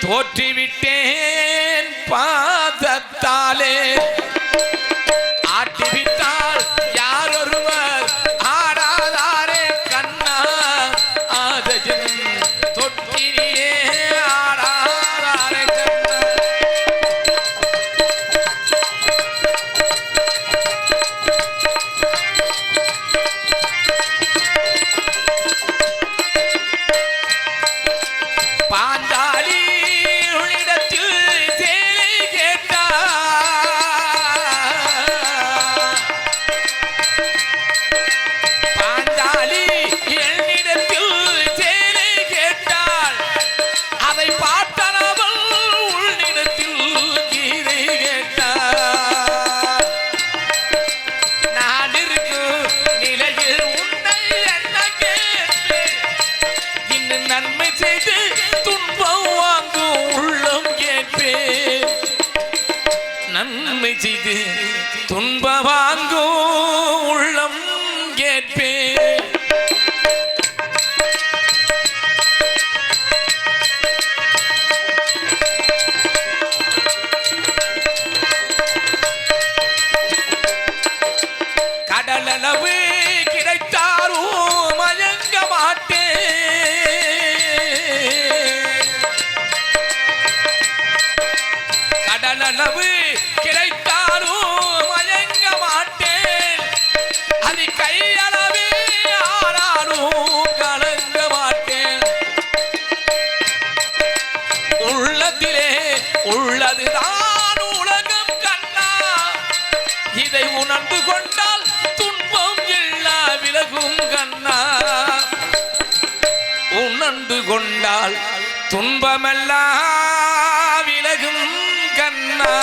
தோற்றிவிட்டேன் பாதத்தாலே ஆட்டிவிட்டால் யார் ஒருவர் ஆடாதாரே கண்ணா ஆதஜன் தொட்டினியே ஆடாதாரே கண்ணா. பாஞ்சாலி உன்னிடத்தில் சேலை கேட்டார். பாஞ்சாலி என்னிடத்தில் சேலை கேட்டாள். அதை பார்த்தனவள் உன்னிடத்தில் கீதை கேட்டார். நான் இருக்கும் நிலையில் உன்னை என்ன கேட்டேன். இன்னும் நன்மை செய்து துன்பம் வாங்கும் உள்ளம் கேட்பேன். நன்மை செய்து துன்ப வாங்கும் உள்ளம் கேட்பேன். கடலளவு கிடைத்தாரும் மயங்க மாட்டேன். கடலளவு கிடைத்தாலும் மயங்க மாட்டேன். அது கையளவே ஆனாலும் கலங்க மாட்டேன். உள்ளத்திலே உள்ளதுதான் உலகம் கண்ணா. இதை உணர்ந்து கொண்டால் துன்பம் எல்லா விலகும் கண்ணா. உணர்ந்து கொண்டால் துன்பமெல்லாம் விலகும் கண்ணா.